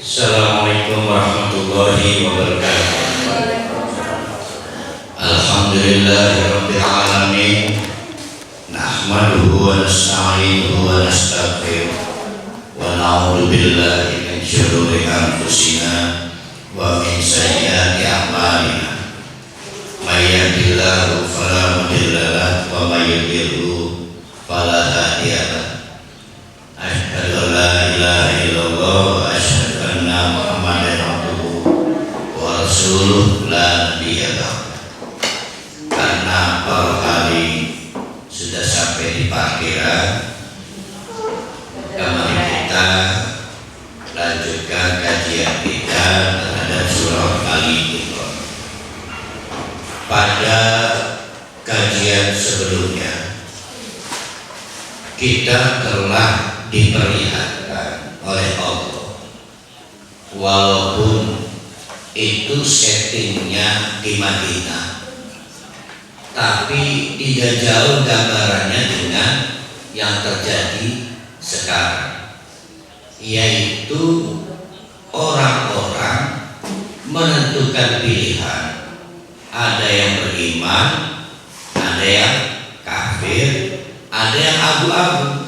Assalamualaikum warahmatullahi wabarakatuh. Alhamdulillahirabbil alamin. Nahmaduhu wa nasta'inuhu wa nastaghfiruh wa na'udzu billahi min syururi anfusina wa min sayyiati a'malina. May yahdihillahu fala mudilla lahu wa may yudlilhu fala hadiya lahu. Asyhadu an la ilaha illallah wa asyhadu anna Muhammadan abduhu wa rasuluh la nabiyya ba'dahu. Karena barangkali sudah sampai di parkiran, mari kita lanjutkan kajian kita terhadap surah Al-Imran. Pada kajian sebelumnya kita telah diperlihatkan oleh Allah, walaupun itu settingnya di Madinah, tapi tidak jauh gambarannya dengan yang terjadi sekarang, yaitu orang-orang menentukan pilihan. Ada yang beriman, ada yang kafir, ada yang abu-abu.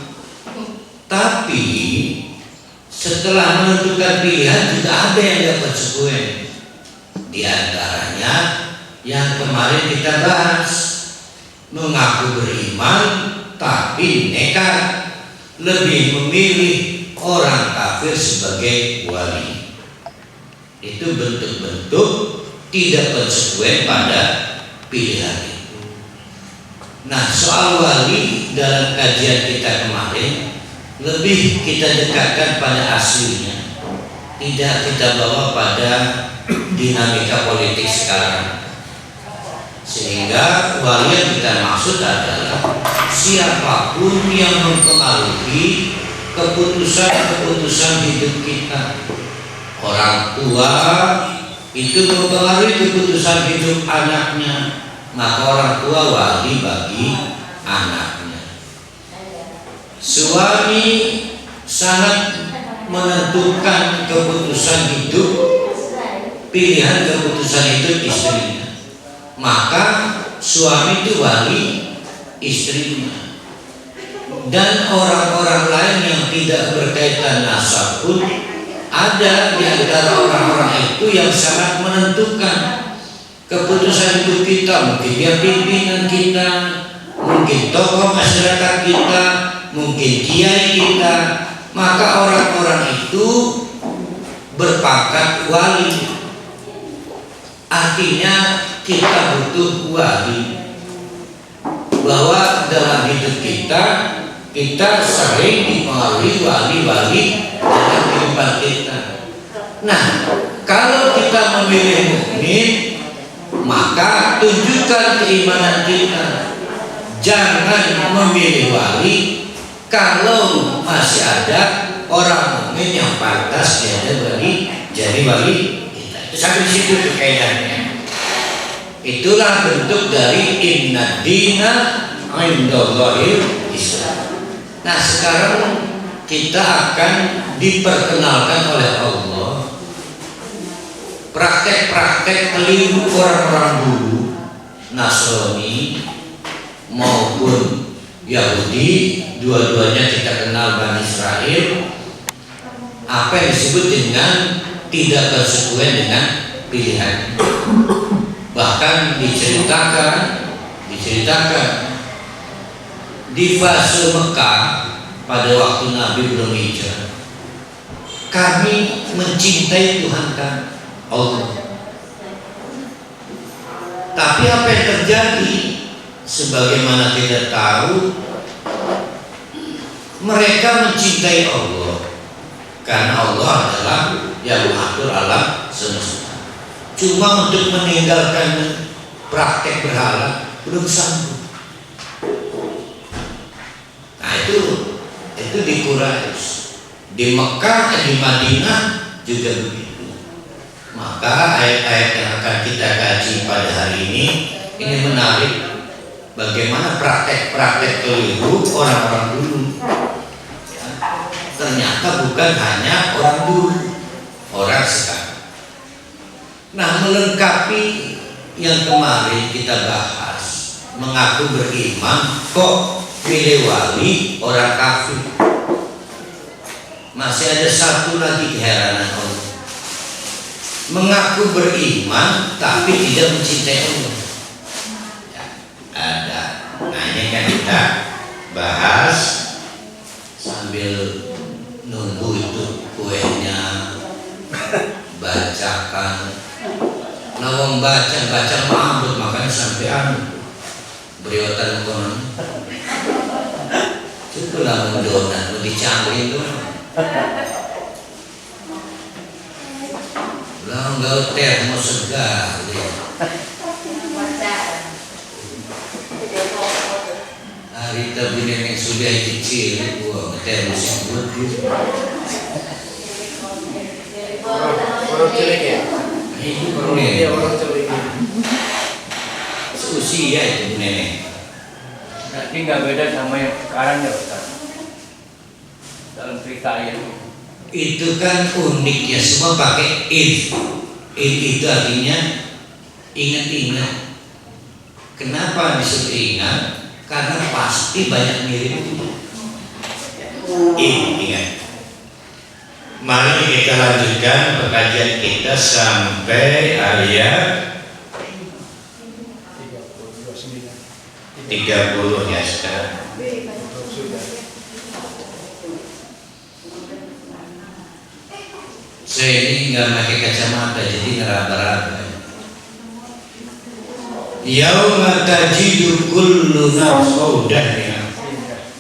Tapi setelah menentukan pilihan juga ada yang dapat sekuen. Di antaranya yang kemarin kita bahas, mengaku beriman tapi nekat, lebih memilih orang kafir sebagai wali. Itu bentuk-bentuk tidak konsekuen pada pilihan itu. Nah, soal wali dalam kajian kita kemarin lebih kita dekatkan pada aslinya, tidak kita bawa pada dinamika politik sekarang. Sehingga wali yang kita maksud adalah siapapun yang mempengaruhi keputusan-keputusan hidup kita. Orang tua itu mempengaruhi keputusan hidup anaknya, maka orang tua wali bagi anaknya. Suami sangat menentukan keputusan hidup, pilihan keputusan hidup istrinya, maka suami itu wali istrinya. Dan orang-orang lain yang tidak berkaitan nasab pun ada di antara orang-orang itu yang sangat menentukan keputusan hidup kita. Mungkin dia pimpinan kita, mungkin tokoh masyarakat kita, mungkin kiai kita, maka orang-orang itu berpangkat wali. Artinya kita butuh wali, bahwa dalam hidup kita sering dipengaruhi wali-wali dalam kehidupan kita. Nah, kalau kita memilih mukmin, maka tunjukkan keimanan kita. Jangan memilih wali kalau masih ada orang mukmin yang pantas jadi wali kita. Itu sampai di situ tuh kaitannya. Itulah bentuk dari inna dina indallahil Islam. Nah, sekarang kita akan diperkenalkan oleh Allah praktek-praktek keliru orang-orang dulu, Nasrani maupun Yahudi, dua-duanya kita kenal Bani Israel, apa yang disebut dengan tidak konsekuen dengan pilihan. Bahkan diceritakan di fase Mekah pada waktu Nabi belum hijrah, kami mencintai Tuhan kami, Allah. Tapi apa yang terjadi? Sebagaimana kita tahu, mereka mencintai Allah karena Allah adalah yang mengatur alam semesta. Cuma untuk meninggalkan praktek berhala belum sanggup. Nah, itu di Quraisy, di Mekah, di Madinah juga begitu. Maka ayat-ayat yang akan kita kaji pada hari ini menarik. Bagaimana praktek-praktek keliru orang-orang dulu. Ternyata bukan hanya orang dulu, orang sekarang. Nah, melengkapi yang kemarin kita bahas, mengaku beriman kok pilih wali orang kafir. Masih ada satu lagi keheranan Allah. Mengaku beriman tapi tidak mencintai Allah. Ya, ada. Nah, ini kan kita bahas sambil nunggu itu kuenya bacakan. Nawang baca mabut makanya sampai beriwatan konon. Itu lah donat mau dicangin tuh. Lah enggak teh mau segar deh. Hari itu bini yang sudah kecil gua teh musim buat gitu. Orang cilik ya? Iya, orang cilik. Seusia itu nenek. Berarti nggak beda sama yang sekarang ya Ustaz? Dalam cerita ayat Itu kan unik ya, semua pakai id. Id itu artinya ingat-ingat. Kenapa disuruh ingat? Karena pasti banyak mirip. Ingat. Mari kita lanjutkan pengajian kita sampai ayat 30 ya sekarang. Saya ini nggak pakai kacamata jadi ngeraba-raba. Yauma tajidu kullu nafsin ya.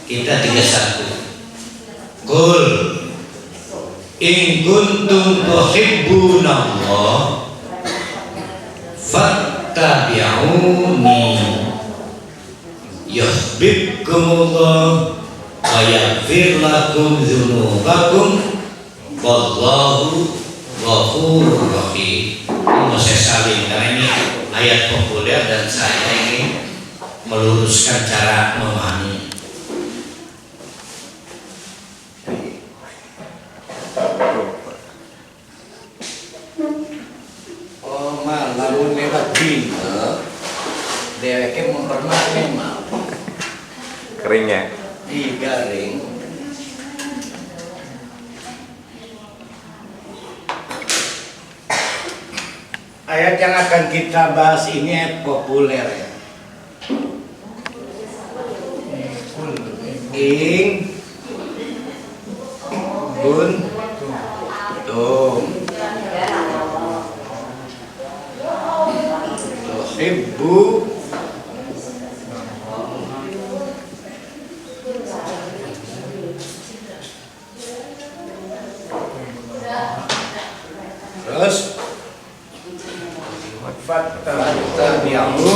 Kita 31. Qul in kuntum tuhibbuna Allah fattabi'uni yuhibbukumullah wa yaghfir lakum dzunubakum wallahu ghafurur rahim. Mau saya salin karena ini ayat populer dan saya ingin meluruskan cara memahami. Oh mal, lalu lewat dino deweke menghormati mal Keringnya. garing. Ayat yang akan kita bahas ini populer ya. Ing bun tum tuhibbu terus fattabi'u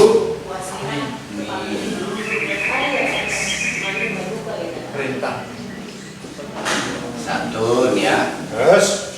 perintah satu ya. Terus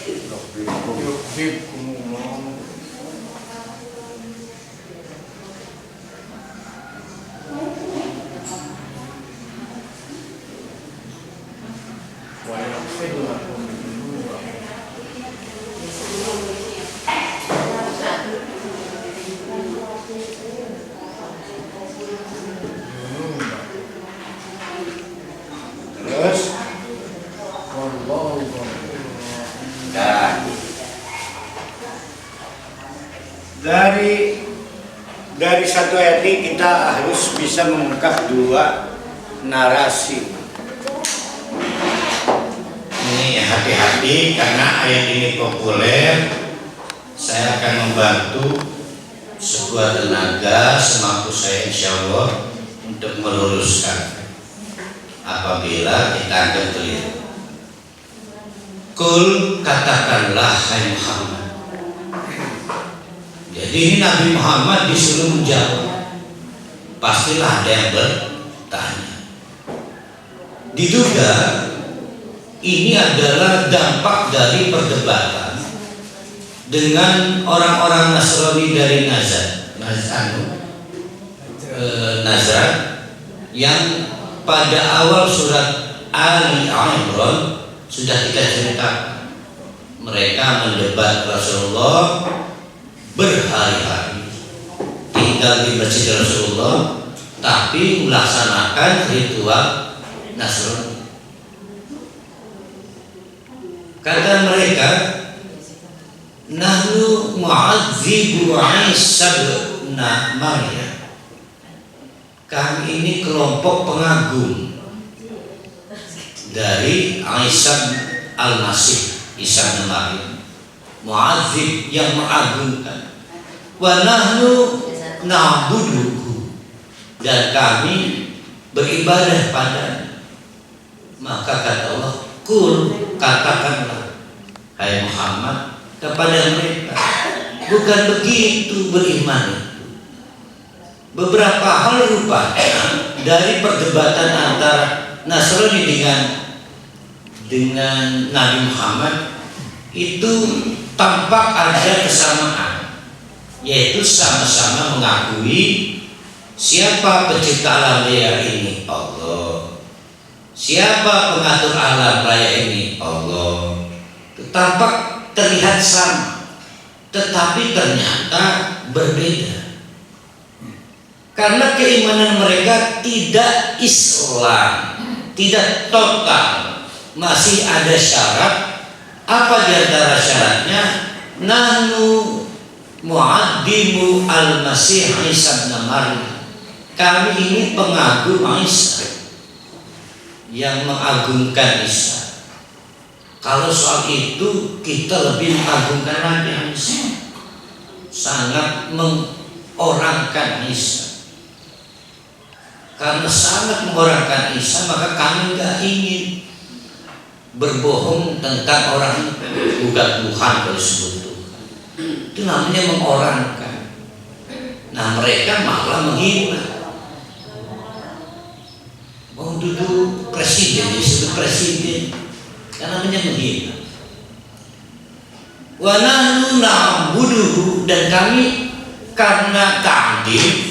dari satu ayat ini kita harus bisa mengungkap dua narasi. Ini hati-hati karena ayat ini populer. Saya akan membantu sebuah tenaga semampu saya insya Allah untuk meluruskan apabila kita anggap keliru. Kul katakanlah hai Muhammad. Jadi ini Nabi Muhammad disuruh menjawab. Pastilah ada yang bertanya. Diduga ini adalah dampak dari perdebatan dengan orang-orang Nasrani dari Nazar yang pada awal surat Ali Imran sudah kita ceritakan. mereka mendebat Rasulullah berhari-hari, tinggal di masjid Rasulullah, tapi melaksanakan ritual Nasrani. Kata mereka, nahnu mu'adzibu Isa bin Maryam. Kami ini kelompok pengagum dari Isa al-Masih, Isa bin Maryam. Mu'adzib yang mengagungkan. Wa nahnu na'buduhu, dan kami beribadah padanya. Maka kata Allah, kul, katakanlah hai Muhammad kepada mereka, bukan begitu beriman itu. Beberapa hal rupanya dari perdebatan antara Nasrani dengan Nabi Muhammad itu tampak ada kesamaan, yaitu sama-sama mengakui siapa pencipta alam raya ini, Allah. Siapa pengatur alam raya ini, Allah. Tampak terlihat sama, tetapi ternyata berbeda. Karena keimanan mereka tidak Islam, tidak total, masih ada syarat. Apa di antara syaratnya? Nahnu mu'addimu al-Masih Isa bin Maryam. Kami ini pengagum Isa, yang mengagungkan Isa. Kalau soal itu kita lebih mengagungkan lagi Isa, sangat mengorangkan Isa. Karena sangat mengorangkan Isa, maka kami nggak ingin berbohong tentang orang itu. Bukan Tuhan kalau disebut Tuhan, itu namanya mengorangkan. Nah mereka malah menghina. Mau duduk presiden, disebut presiden, karena namanya menghina. Wa nahnu na'buduhu, dan kami karena ta'dim.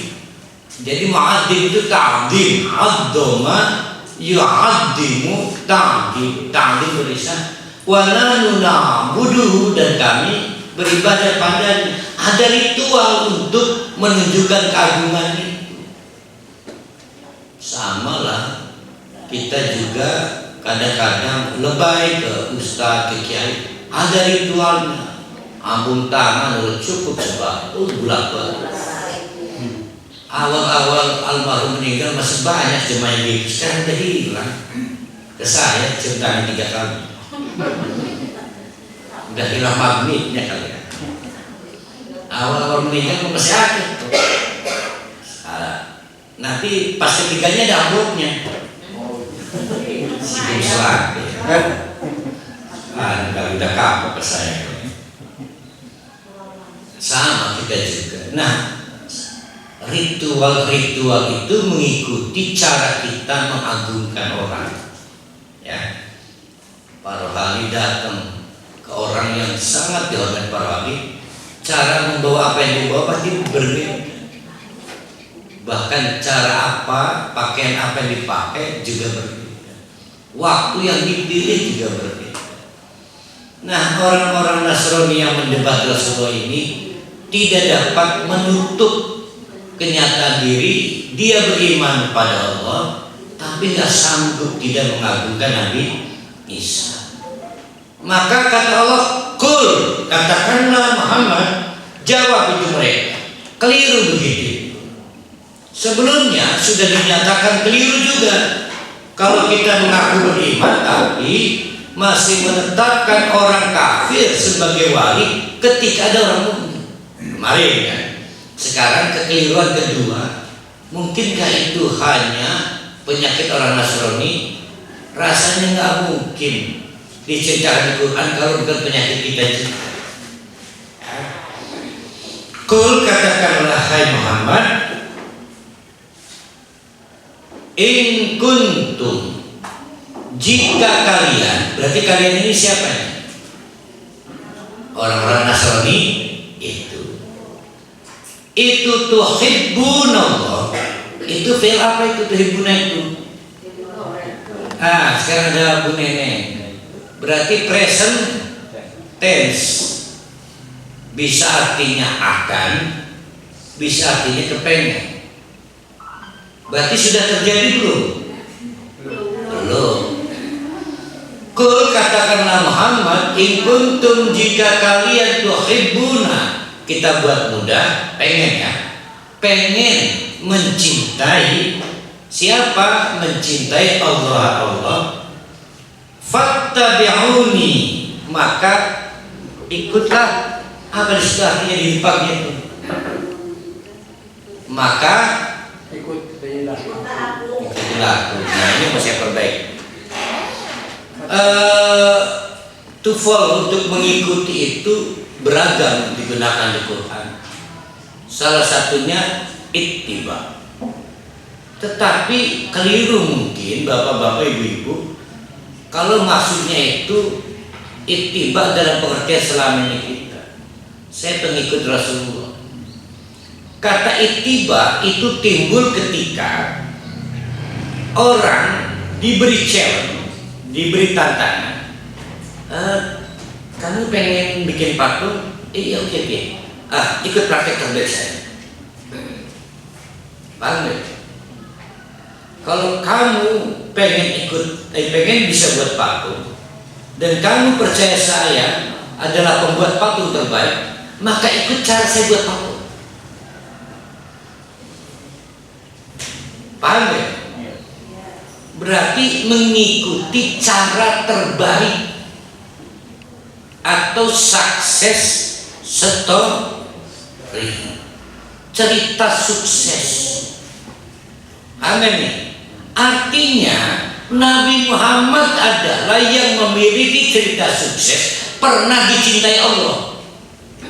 Jadi ma'adim itu ta'dim, addoma yu'addimu, ta'dim, ta'dim tulisan. Wa nahnu na'buduhu, dan kami beribadah padanya. Ada ritual untuk menunjukkan keagungan itu. Sama lah, kita juga kadang-kadang lebay ke ustaz, ke kiai, ada ritualnya. Ambung tangan cukup sebab bulak-balik. Awal-awal almarhum meninggal masih banyak jemaah yang gitu, sekarang udah hilang. Ke saya ceritanya 3 kali, udah hilang magnetnya kali ya. Awal-awal meninggal masih ada. Nanti pas ketiganya ada amplopnya. Sibuk selagi. Kalau udah kapok ke saya. Sama kita juga. Nah, ritual-ritual itu mengikuti cara kita mengagungkan orang. Ya, para wali datang ke orang yang sangat dihormati para wali, cara membawa apa yang dibawa pasti berbeda. Bahkan cara apa, pakaian apa yang dipakai juga berbeda. Waktu yang dipilih juga berbeda. Nah, orang-orang Nasrani yang mendebat Rasulullah ini tidak dapat menutup kenyataan diri dia beriman kepada Allah, tapi tidak sanggup tidak mengagungkan Nabi Isa. Maka kata Allah, kul, katakanlah Muhammad, jawab itu mereka. Keliru begitu. Sebelumnya sudah dinyatakan keliru juga. Kalau kita mengaku beriman tapi masih menetapkan orang kafir sebagai wali ketika ada orang mukmin. Kemarin kan. Sekarang kekeliruan kedua, mungkinkah itu hanya penyakit orang Nasrani? Rasanya nggak mungkin diceritakan di Quran kalau bukan penyakit kita juga. Kul, katakanlah hai Muhammad, in kuntum, jika kalian, berarti kalian ini siapa ya? Orang-orang Nasrani itu tuhibbunallah. Itu fi'il apa itu tuhibbuna itu? Sekarang ada Bu Nenek. Berarti present tense, bisa artinya akan, bisa artinya kepengen. Berarti sudah terjadi belum? Belum. Kul, katakanlah Muhammad, in kuntum, jika kalian tuhibbuna, kita buat mudah, pengen ya, pengen mencintai siapa? Mencintai Allah, fattabi'uni, maka ikutlah. Apa disitu artinya di depannya itu? Maka ikutlah aku. Nah, ini mau saya perbaiki. To follow, untuk mengikuti itu beragam digunakan di Quran. Salah satunya ittiba. Tetapi keliru mungkin bapak-bapak, ibu-ibu, kalau maksudnya itu ittiba dalam pengertian selama ini kita, saya pengikut Rasulullah. Kata ittiba itu timbul ketika orang diberi challenge, diberi tantangan. Kamu pengen bikin patung? Iya, oke. Ikut praktek terbaik saya. Paham gak? Kalau kamu pengen bisa buat patung, dan kamu percaya saya adalah pembuat patung terbaik, maka ikut cara saya buat patung. Paham gak? Berarti mengikuti cara terbaik atau sukses story, cerita sukses. Amin. Artinya Nabi Muhammad adalah yang memiliki cerita sukses, pernah dicintai Allah.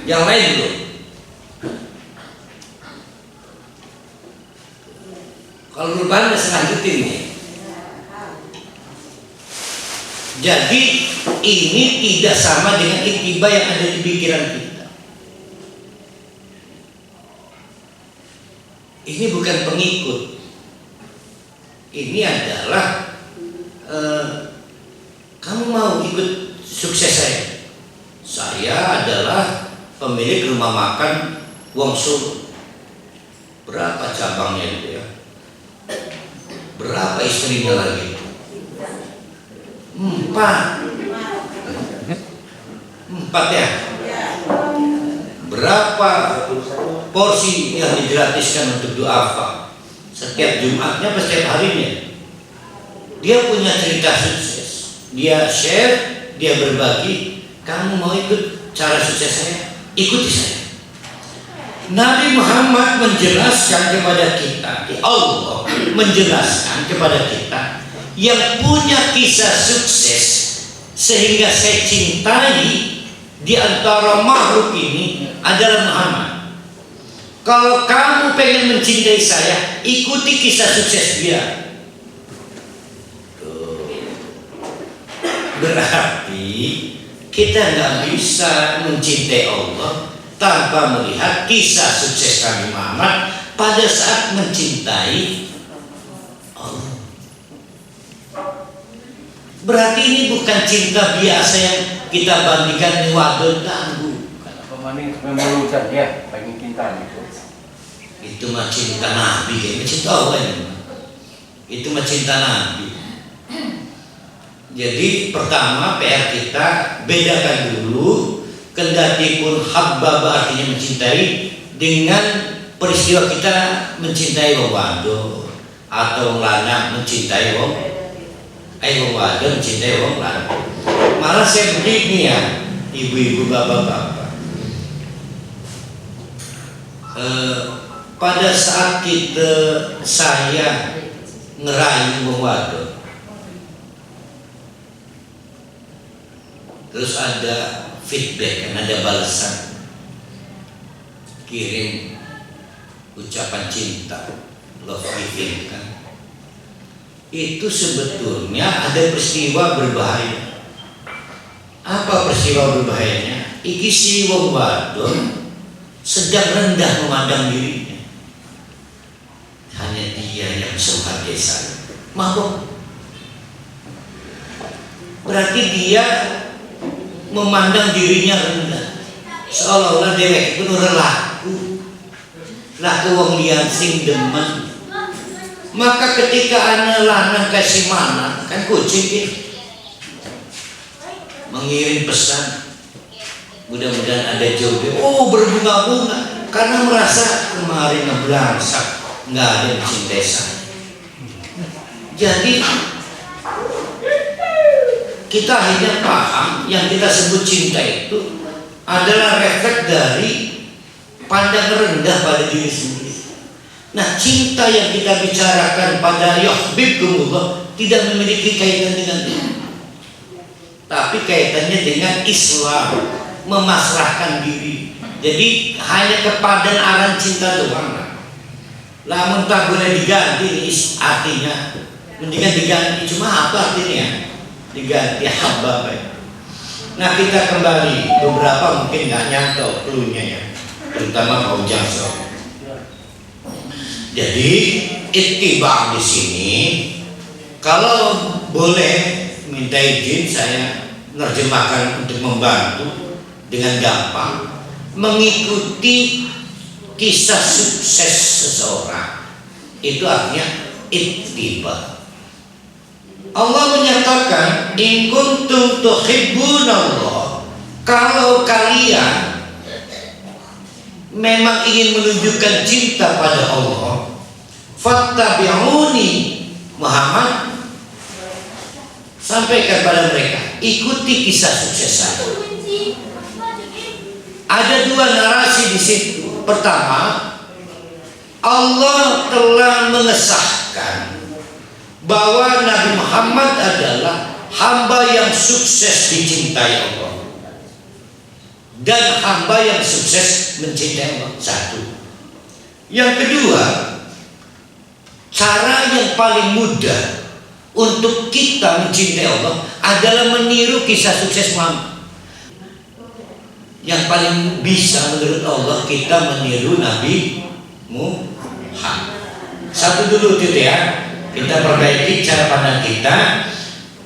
Yang lain belum. Kalau perubahan selanjutnya ini. Jadi ini tidak sama dengan ittiba yang ada di pikiran kita. Ini bukan pengikut. Ini adalah kamu mau ikut sukses saya. Saya adalah pemilik rumah makan Wongsu. Berapa cabangnya itu ya? Berapa istrinya lagi? 4 ya. Berapa porsi yang digratiskan untuk duafa setiap Jumatnya, setiap harinya? Dia punya cerita sukses, dia share, dia berbagi. Kamu mau ikut cara sukses saya? Ikuti saya. Nabi Muhammad menjelaskan kepada kita, Allah menjelaskan kepada kita, yang punya kisah sukses sehingga saya cintai di antara makhluk ini adalah Muhammad. Kalau kamu pengen mencintai saya, ikuti kisah sukses dia. Berarti kita nggak bisa mencintai Allah tanpa melihat kisah sukses Nabi Muhammad pada saat mencintai Allah. Berarti ini bukan cinta biasa yang kita bandingkan dengan wadon tangguh. Pemaning memerlukan dia bagi cinta itu. Itu mah cinta Nabi, ya cinta Allah ini. Itu mah cinta Nabi. Jadi pertama PR kita bedakan dulu kendati pun habbab artinya mencintai dengan peristiwa kita mencintai wong wadon atau lanang mencintai wong wadon mencintai wong lanang. Malah saya begini ya, ibu-ibu, bapak-bapak, pada saat saya ngerayu wong wadon, terus ada feedback, kan ada balasan, kirim ucapan cinta, love giving kan, itu sebetulnya ada peristiwa berbahaya. Apa peristiwa berbahayanya? Iki si wong wadon sedang rendah memandang dirinya, hanya dia yang bisa menghargai saya. Mabuk. Berarti dia memandang dirinya rendah, seolah-olah dewek itu relaku lah wong liyan sing demen. Maka ketika ana lanang kasih mana kan kucing gitu mengirim pesan, mudah-mudahan ada jodoh, oh berbunga-bunga karena merasa kemarin ngebelangsak nggak ada yang mencintai saya. Jadi kita akhirnya paham yang kita sebut cinta itu adalah refleks dari pandang rendah pada diri sendiri. Nah, cinta yang kita bicarakan pada yuhibbukumullah tidak memiliki kaitan dengan itu, tapi kaitannya dengan Islam, memasrahkan diri. Jadi hanya kepada aran cinta doang. Lamun tak boleh diganti artinya, mendingan diganti. Cuma apa artinya? Diganti hamba. Nah, kita kembali beberapa mungkin nggak nyantol cluenya ya, terutama kaum jaksel. Jadi ittiba di sini, kalau boleh minta izin saya menerjemahkan untuk membantu dengan gampang, mengikuti kisah sukses seseorang itu artinya ittiba. Allah menyatakan in kuntum tuhibbunallah, kalau kalian memang ingin menunjukkan cinta pada Allah, fattabi'uni, Muhammad sampaikan pada mereka, ikuti kisah sukses saya. Ada dua narasi di situ. Pertama, Allah telah mengesahkan bahwa Nabi Muhammad adalah hamba yang sukses dicintai Allah dan hamba yang sukses mencintai Allah. Satu. Yang kedua, cara yang paling mudah untuk kita mencintai Allah adalah meniru kisah sukses Muhammad. Yang paling bisa menurut Allah kita meniru Nabi Muhammad. Satu dulu itu ya, kita perbaiki cara pandang kita.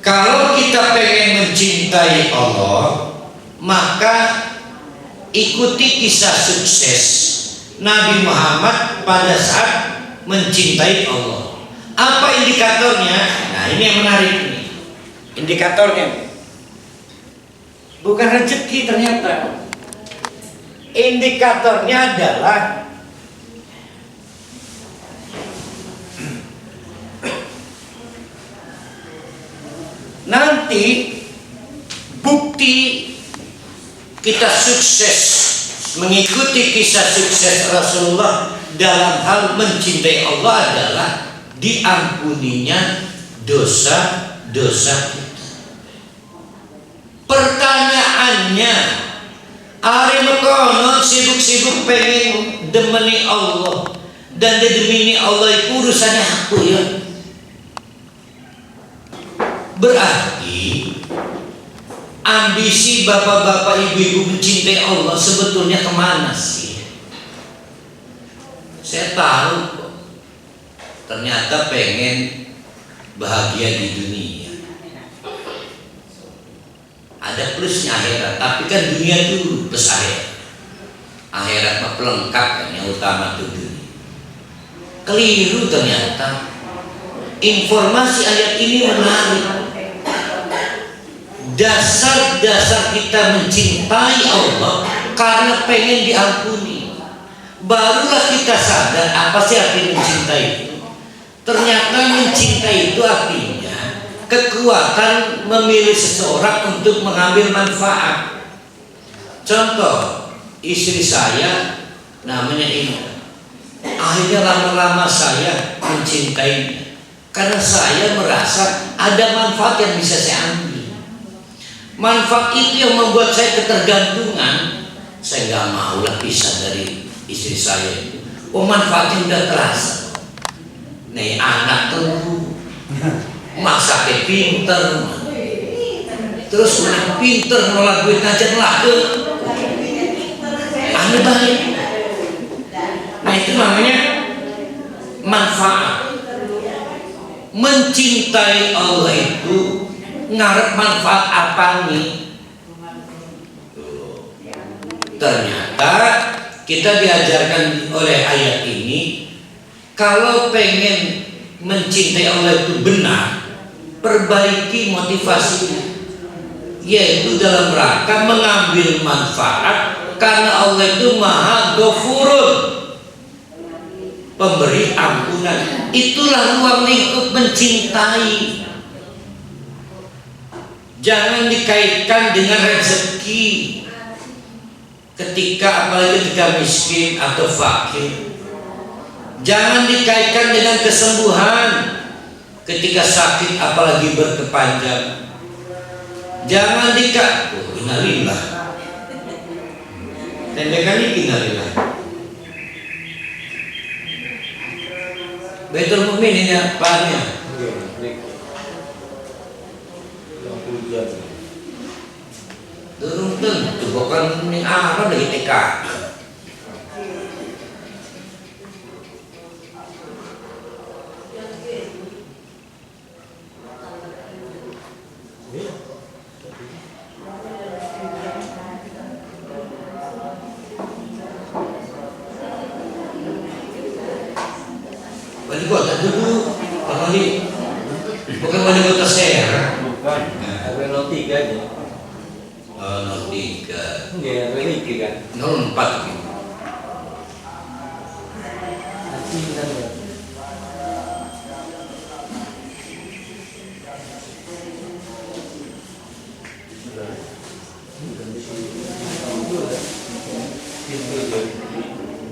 Kalau kita pengen mencintai Allah, maka ikuti kisah sukses Nabi Muhammad pada saat mencintai Allah. Apa indikatornya? Nah, ini yang menarik nih. Indikatornya bukan rezeki ternyata. Indikatornya adalah nanti bukti kita sukses mengikuti kisah sukses Rasulullah dalam hal mencintai Allah adalah diampuninya dosa-dosa kita. Pertanyaannya, ari mekono sibuk-sibuk pengen demeni Allah dan demeni Allah itu urusannya aku ya. Berarti ambisi bapak-bapak ibu-ibu mencintai Allah sebetulnya kemana sih? Saya tahu kok, ternyata pengen bahagia di dunia. Ada plusnya akhirat, tapi kan dunia dulu plus akhirat. Akhirat mah pelengkap kan, yang utama itu dunia. Keliru ternyata. Informasi ayat ini menarik. Dasar-dasar kita mencintai Allah karena pengen diampuni. Barulah kita sadar apa sih arti mencintai itu. Ternyata mencintai itu artinya kekuatan memilih seseorang untuk mengambil manfaat. Contoh, istri saya namanya Indah. Akhirnya lama-lama saya mencintainya karena saya merasa ada manfaat yang bisa saya ambil. Manfaat itu yang membuat saya ketergantungan. Saya nggak mau lah pisah dari istri saya itu. Oh, manfaatnya udah terasa. Nih anak tuh masaknya pinter, terus udah pinter nolak duit ngajar lagi. Aneh baik. Nah itu namanya manfaat. Mencintai Allah itu ngarep manfaat apa nih? Ternyata kita diajarkan oleh ayat ini, kalau pengen mencintai Allah itu benar, perbaiki motivasinya, yaitu dalam rangka mengambil manfaat, karena Allah itu Maha Ghafurun, pemberi ampunan. Itulah ruang lingkup mencintai. Jangan dikaitkan dengan rezeki, apalagi ketika miskin atau fakir. Jangan dikaitkan dengan kesembuhan ketika sakit, apalagi berkepanjangan. Jangan innalillah. Tembakannya innalillah. Baitul Mukmin ini apanya? Turun tentu bukan ini Arab dari TK. Wali kota dulu, bukan wali kota Serang. Bukan, RW 03 aja. 03. Enggak, RW 3 kan. 04 gitu.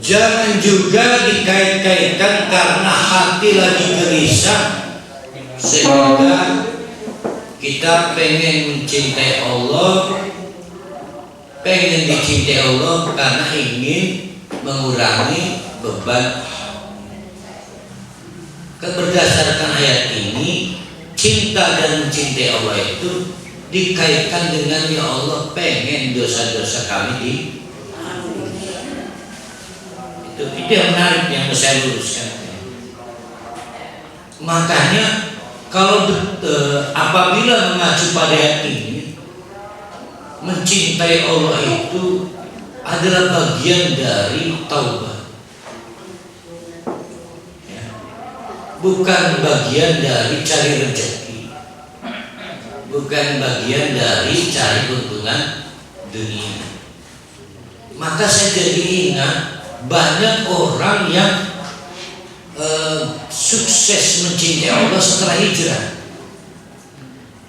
Jangan juga dikait-kaitkan karena hati lagi gelisah sehingga kita pengen mencintai Allah, pengen dicintai Allah karena ingin mengurangi beban. Berdasarkan ayat ini, cinta dan mencintai Allah itu dikaitkan dengan ya Allah pengen dosa-dosa kami di itu yang menarik yang saya luruskan. Makanya kalau apabila mengacu pada ayat ini, mencintai Allah itu adalah bagian dari taubat, ya. Bukan bagian dari cari rezeki, bukan bagian dari cari keuntungan dunia. Maka saya jadi ingat banyak orang yang sukses mencintai Allah setelah hijrah,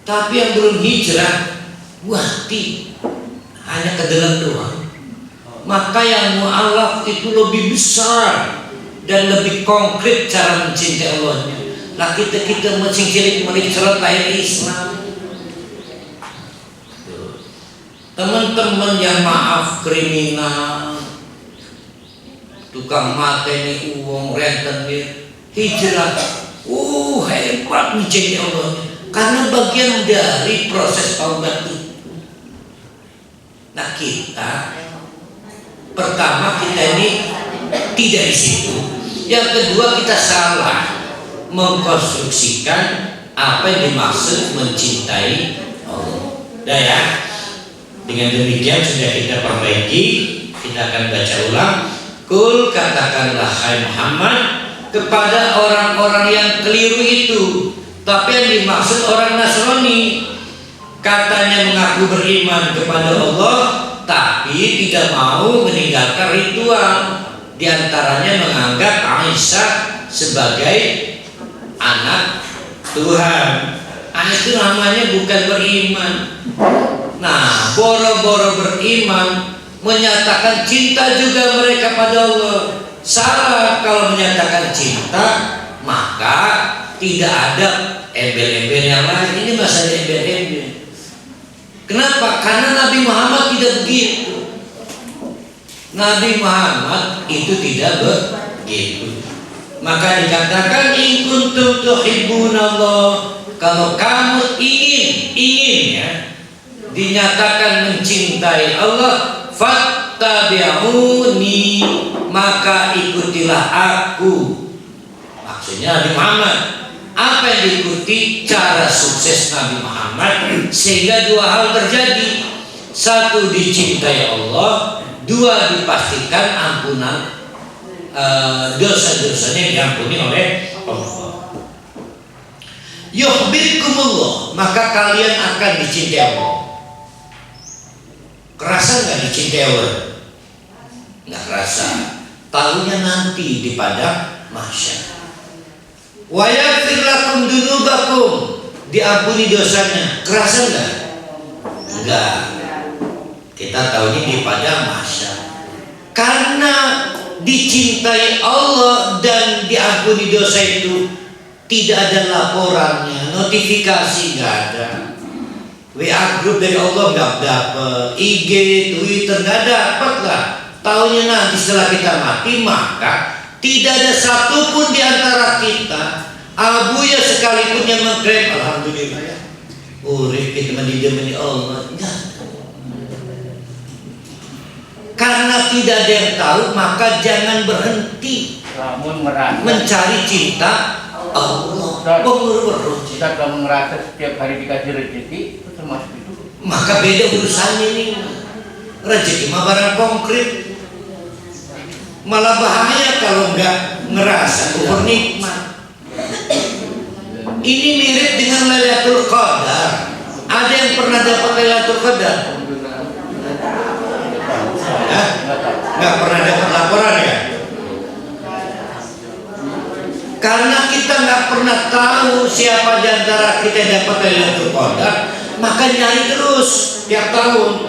tapi yang belum hijrah hanya ke dalam doang. Maka yang mu'alaf itu lebih besar dan lebih konkret cara mencintai Allahnya. Nah kita masing cilik menik surat lahir Islam. Teman-teman yang maaf kriminal, tukang mateni uang rentenir, hijrah, hebat mencintai Allah karena bagian dari proses taubat itu. Nah kita pertama kita ini tidak di situ. Yang kedua kita salah mengkonstruksikan apa yang dimaksud mencintai Allah. Dah ya. Dengan demikian sudah kita perbaiki. Kita akan baca ulang. Kul katakanlah hai Muhammad kepada orang-orang yang keliru itu. Tapi yang dimaksud orang Nasrani, katanya mengaku beriman kepada Allah tapi tidak mau meninggalkan ritual. Di antaranya menganggap Aisyah sebagai anak Tuhan. Itu namanya bukan beriman. Nah, boro-boro beriman menyatakan cinta juga mereka pada Allah. Salah kalau menyatakan cinta, maka tidak ada embel-embel yang lain. Ini masalah embel-embel. Kenapa? Karena Nabi Muhammad tidak begitu. Nabi Muhammad itu tidak begitu. Maka dikatakan in kuntum tuhibbunallah, kalau kamu ingin ya dinyatakan mencintai Allah, fattabi'uni, maka ikutilah aku. Maksudnya Nabi Muhammad. Apa yang diikuti? Cara sukses Nabi Muhammad sehingga dua hal terjadi. Satu, dicintai Allah. Dua, dipastikan ampunan dosa-dosanya diampuni oleh Allah. Yuhibbukumullah, maka kalian akan dicintai Allah. Kerasa nggak dicintai Allah? Nggak kerasa. Tahunya nanti di padang mahsyar. Wa yaghfir lakum dzunubakum, diampuni dosanya. Kerasa nggak? Enggak. Kita tahunya di padang mahsyar. Karena dicintai Allah dan diampuni dosa itu tidak ada laporannya, notifikasi nggak ada. WA grup dari Allah nggak dapat, IG, Twitter nggak dapat lah. Taunya nanti setelah kita mati, maka tidak ada satupun di antara kita, abuya sekalipun yang mengklaim alhamdulillah ya, urip kita mendidamani Allah. Enggak. Karena tidak ada yang tahu, maka jangan berhenti mencari cinta Allah. Kita kalau merasa setiap hari dikasih rezeki, itu termasuk itu. Maka beda urusannya nih. Rezeki mah barang konkret. Malah bahaya kalau nggak ngerasa kufur nikmat. Ini mirip dengan Lailatul Qadar. Ada yang pernah dapat Lailatul Qadar? Nggak pernah dapat laporan ya? Karena kita nggak pernah tahu siapa di antara kita yang dapat Lailatul Qadar, maka nyari terus tiap tahun.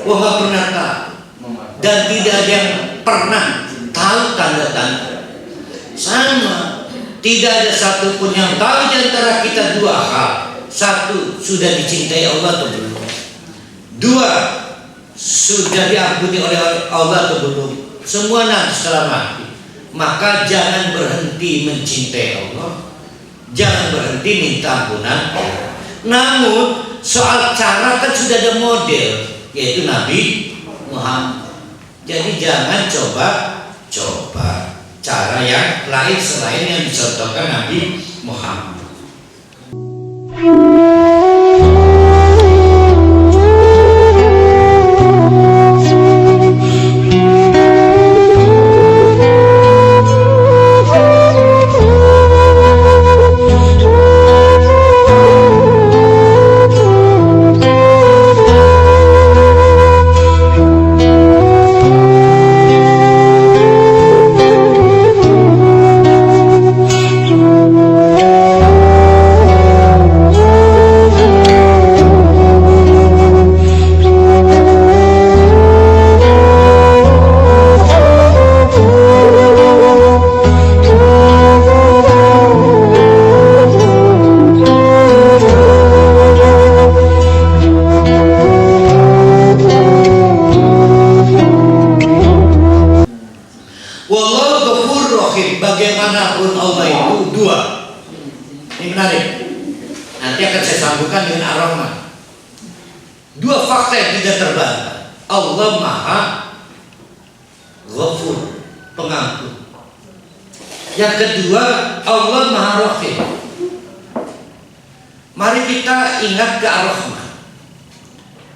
Wah, nggak pernah tahu. Dan tidak ada yang pernah tahu tanda-tanda. Sama, tidak ada satupun yang tahu di antara kita dua hal. Satu, sudah dicintai Allah atau belum? Dua, sudah diampuni oleh Allah atau belum? Semua nanti setelah mati. Maka jangan berhenti mencintai Allah, jangan berhenti minta ampunan. Namun soal cara kan sudah ada model, yaitu Nabi Muhammad. Jadi jangan coba cara yang lain selain yang dicontohkan Nabi Muhammad. Bagaimanapun Allah itu dua. Ini menarik. Nanti akan saya sambungkan dengan Ar-Rahman. Dua fakta yang tidak terbantah. Allah Maha Ghafur, pengampun. Yang kedua, Allah Maha Rahim. Mari kita ingat ke Ar-Rahman.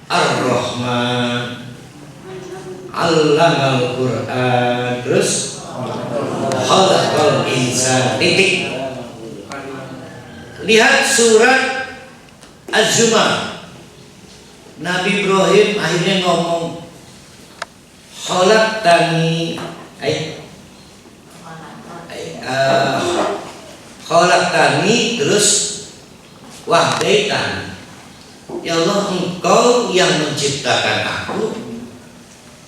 Ar-Rahman Allamal Quran, terus khalaqal insan, titik. Lihat surat Az-Zumar. Nabi Ibrahim akhirnya ngomong khalaqtani khalaqtani, terus wahdaitan. Ya Allah, Engkau yang menciptakan aku,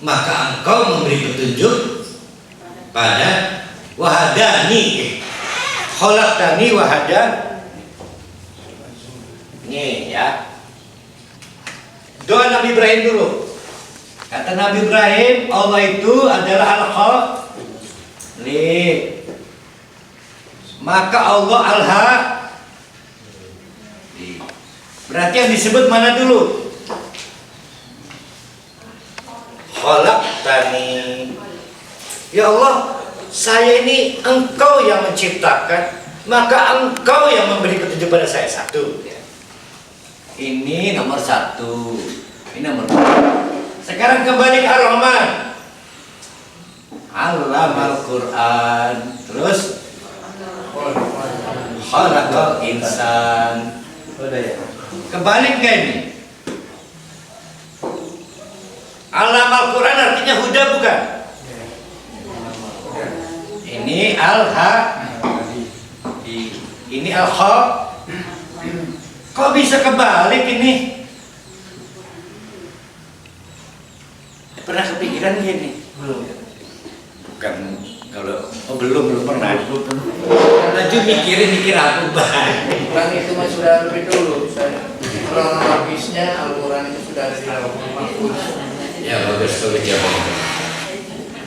maka Engkau memberi petunjuk pada wahadani, khalaqtani wahadani. Ini ya, doa Nabi Ibrahim dulu. Kata Nabi Ibrahim, Allah itu adalah Al-Khaliq. Maka Allah Al-Haq. Berarti yang disebut mana dulu? Khalaqtani. Ya Allah, saya ini Engkau yang menciptakan, maka Engkau yang memberi petunjuk pada saya. Satu. Ini nomor satu. Ini nomor dua. Sekarang kembali ke Ar-Rahman. Allamal Quran. Terus khalaqal insan. Udah ya. Kebalik gak ini? Allamal Quran artinya huda bukan? Ini al-ha. Ini al-ha. Kok bisa kebalik ini? Pernah kepikiran gini? Belum. Bukan kalau belum pernah. Lanjut mikir aku banget. Bang itu mah sudah lebih dulu. Kronologisnya Al-Quran itu sudah ada di Lauhul Mahfuz. Ya bagus kalau jawabannya.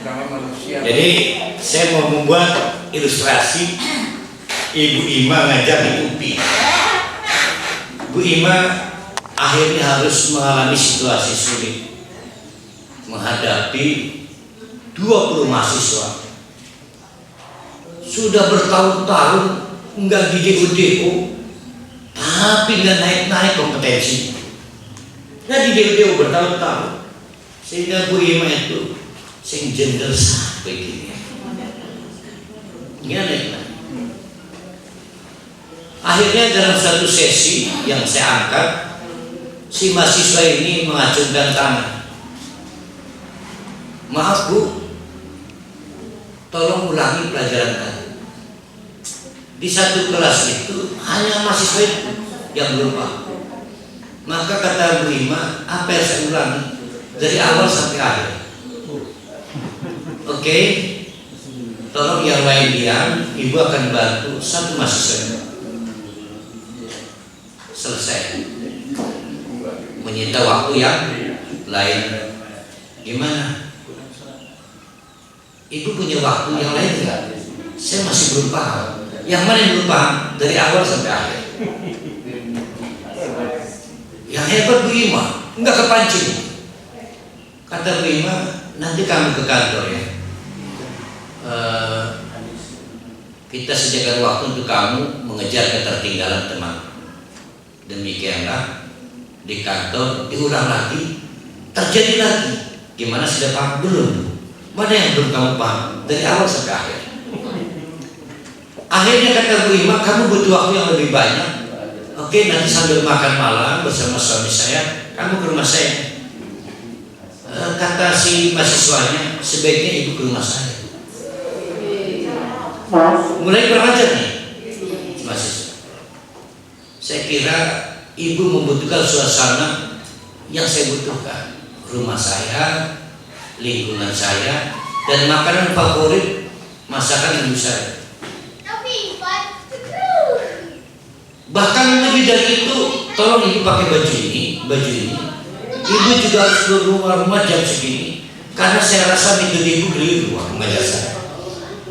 Namanya manusia. Jadi saya mau membuat ilustrasi Ibu Ima ngajar di UPI. Bu Ima akhirnya harus mengalami situasi sulit menghadapi 20 mahasiswa. Sudah bertahun-tahun enggak di DO, tapi enggak naik-naik kompetensi. Enggak di DO bertahun-tahun. Sehingga Bu Ima itu sing jender sampai gini. Enggak naik-naik. Akhirnya dalam satu sesi yang saya angkat, si mahasiswa ini mengacungkan tangan. Maaf Bu, tolong ulangi pelajaran tadi. Di satu kelas itu hanya mahasiswa itu yang belum paham. Maka kata Bu Ima, apa yang saya ulangi dari awal sampai akhir? Oke, tolong yang lain diam, Ibu akan bantu satu mahasiswa. Selesai, menyita waktu yang lain. Gimana? Ibu punya waktu yang lain enggak? Saya masih belum paham. Yang mana yang belum paham dari awal sampai akhir? Yang hebat Bu Ima, enggak kepancing. Kata Bu Ima, nanti kamu ke kantor ya. Kita sediakan waktu untuk kamu mengejar ketertinggalan teman. Demikianlah di kantor diulang lagi, terjadi lagi. Gimana sudah paham belum? Mana yang belum kamu paham dari awal sampai akhir? Akhirnya kata Bu Ima, kamu butuh waktu yang lebih banyak. Oke, nanti sambil makan malam bersama suami saya, kamu ke rumah saya. Kata si mahasiswanya, sebaiknya Ibu ke rumah saya. Mulai kurang ajar nih mahasiswa. Saya kira Ibu membutuhkan suasana yang saya butuhkan. Rumah saya, lingkungan saya, dan makanan favorit masakan ibu saya. Bahkan lebih dari itu, tolong Ibu pakai baju ini. Ibu juga harus keluar rumah jam segini, karena saya rasa minggu Ibu keliru mengajar saya.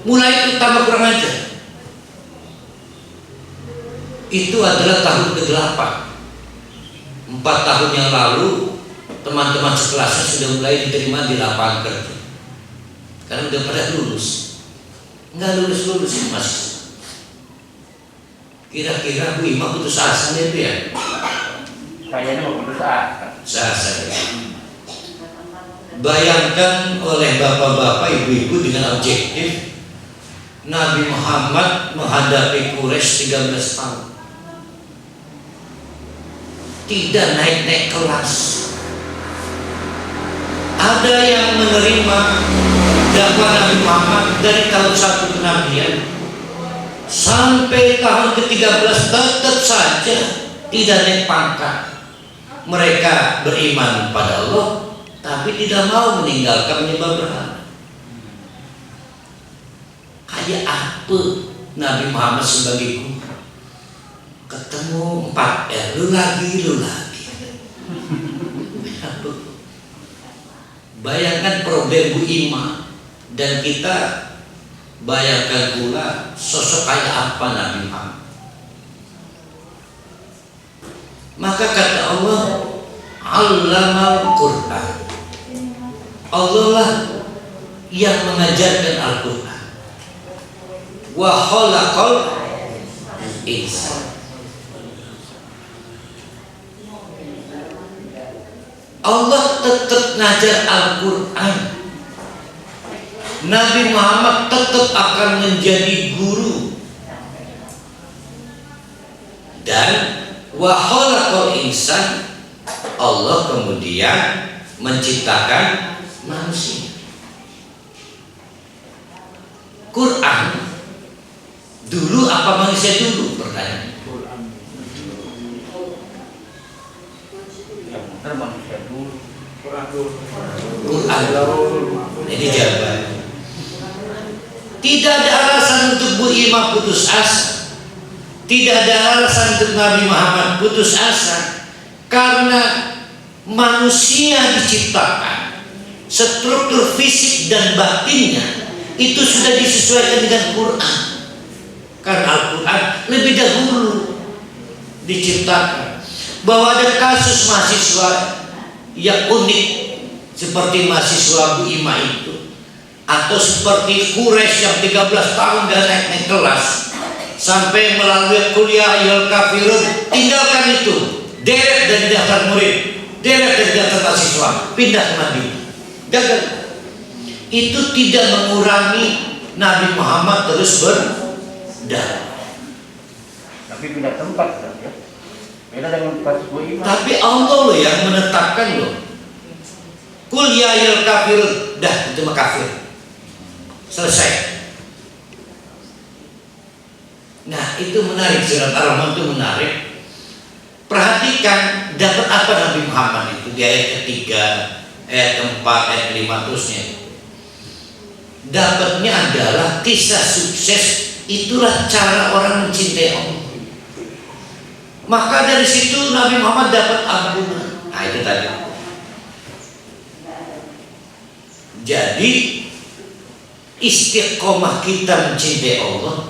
Mulai itu tambah kurang ajar. Itu adalah tahun ke-8. 4 tahun yang lalu teman-teman sekelasnya sudah mulai diterima di lapangan kerja karena udah pada lulus. Enggak lulus ini masih. Kira-kira Bu Ima putus asa itu ya? Kayaknya mau putus asa. Bayangkan oleh bapak-bapak, ibu-ibu dengan objektif Nabi Muhammad menghadapi Quraisy 13 tahun. Tidak naik-naik kelas. Ada yang menerima dakwah Nabi Muhammad dari tahun 1 kenabian sampai tahun ke-13 tetap saja tidak naik pangkat. Mereka beriman pada Allah tapi tidak mau meninggalkan menyembah berhala. Kayak apa Nabi Muhammad sebagai guru? Ketemu 4 lu lagi. Bayangkan problem Bu Ima, dan kita bayangkan pula sosok kayak apa Nabi Muhammad. Maka kata Allah, Allamal Quran. Allah lah yang mengajarkan Al-Quran. Wa khalaqal insan. Allah tetap ngajar Al-Quran. Nabi Muhammad tetap akan menjadi guru. Dan wa khalaqal insan, Allah kemudian menciptakan manusia. Quran dulu apa manusia dulu? Pertanyaan. Yang benar manusia dulu. Quran. Ini jawabannya. Tidak ada alasan untuk Bu Ima putus asa. Tidak ada alasan untuk Nabi Muhammad putus asa. Karena manusia diciptakan, struktur fisik dan batinnya itu sudah disesuaikan dengan Quran. Karena Al-Quran lebih dahulu diciptakan. Bahwa ada kasus mahasiswa yang unik seperti mahasiswa Bu Ima itu, atau seperti Quraisy yang 13 tahun dan naik kelas sampai melalui kuliah Ayyuhal Kafirun, tinggalkan itu, deret dari daftar murid, deret dari daftar mahasiswa, pindah ke Madinah. Gagal. Itu tidak mengurangi Nabi Muhammad terus berdakwah. Tapi pindah tempat kan ya. Beda dengan kasus Bu Ima. Tapi Allah loh yang menetapkan loh. Kul ya ayyuhal kafirun, dah itu mah kafir. Selesai. Nah, itu menarik, surat Ar-Rahman itu menarik. Perhatikan dapat apa Nabi Muhammad itu di ayat ketiga, ayat keempat, ayat kelima terusnya. Dapatnya adalah kisah sukses. Itulah cara orang mencintai Allah. Maka dari situ Nabi Muhammad dapat ampunan. Nah, itu tadi. Jadi istiqomah kita mencintai Allah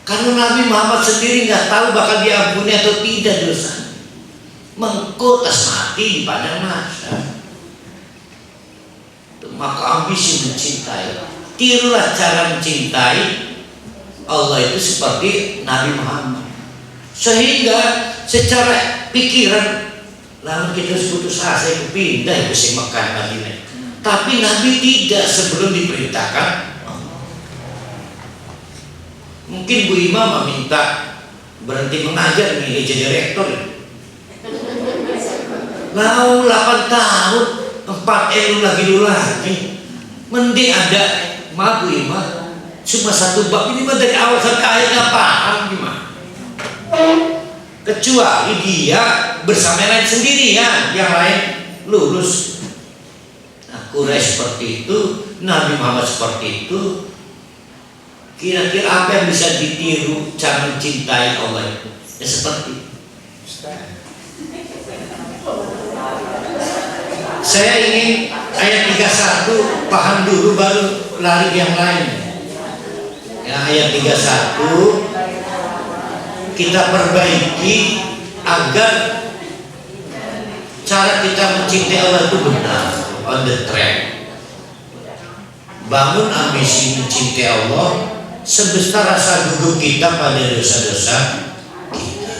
karena Nabi Muhammad sendiri nggak tahu bakal diampuni atau tidak dosa. Mengkotas mati di padang mahsyar. Maka ambisi mencintai, tirulah cara mencintai Allah itu seperti Nabi Muhammad. Sehingga secara pikiran lalu kita putus asa itu pindah ke Mekah Madinah. Tapi Nabi tidak sebelum diperintahkan. Mungkin Bu Ima meminta berhenti mengajar nih jadi rektor. Lalu 8 tahun 4 elu lagi. Mending ada Bu Ima cuma 1 bab ini mah dari awal sampai akhir nggak paham gimana. Kecuali dia bersama lain sendirian, yang lain lulus. Quraisy seperti itu, Nabi Muhammad seperti itu. Kira-kira apa yang bisa ditiru cara mencintai Allah itu? Ya seperti saya ingin ayat 31 paham dulu baru lari yang lain. Ya, ayat 31 kita perbaiki agar cara kita mencintai Allah itu benar, on the track. Bangun ambisi mencintai Allah sebesar rasa gugup kita pada dosa-dosa kita.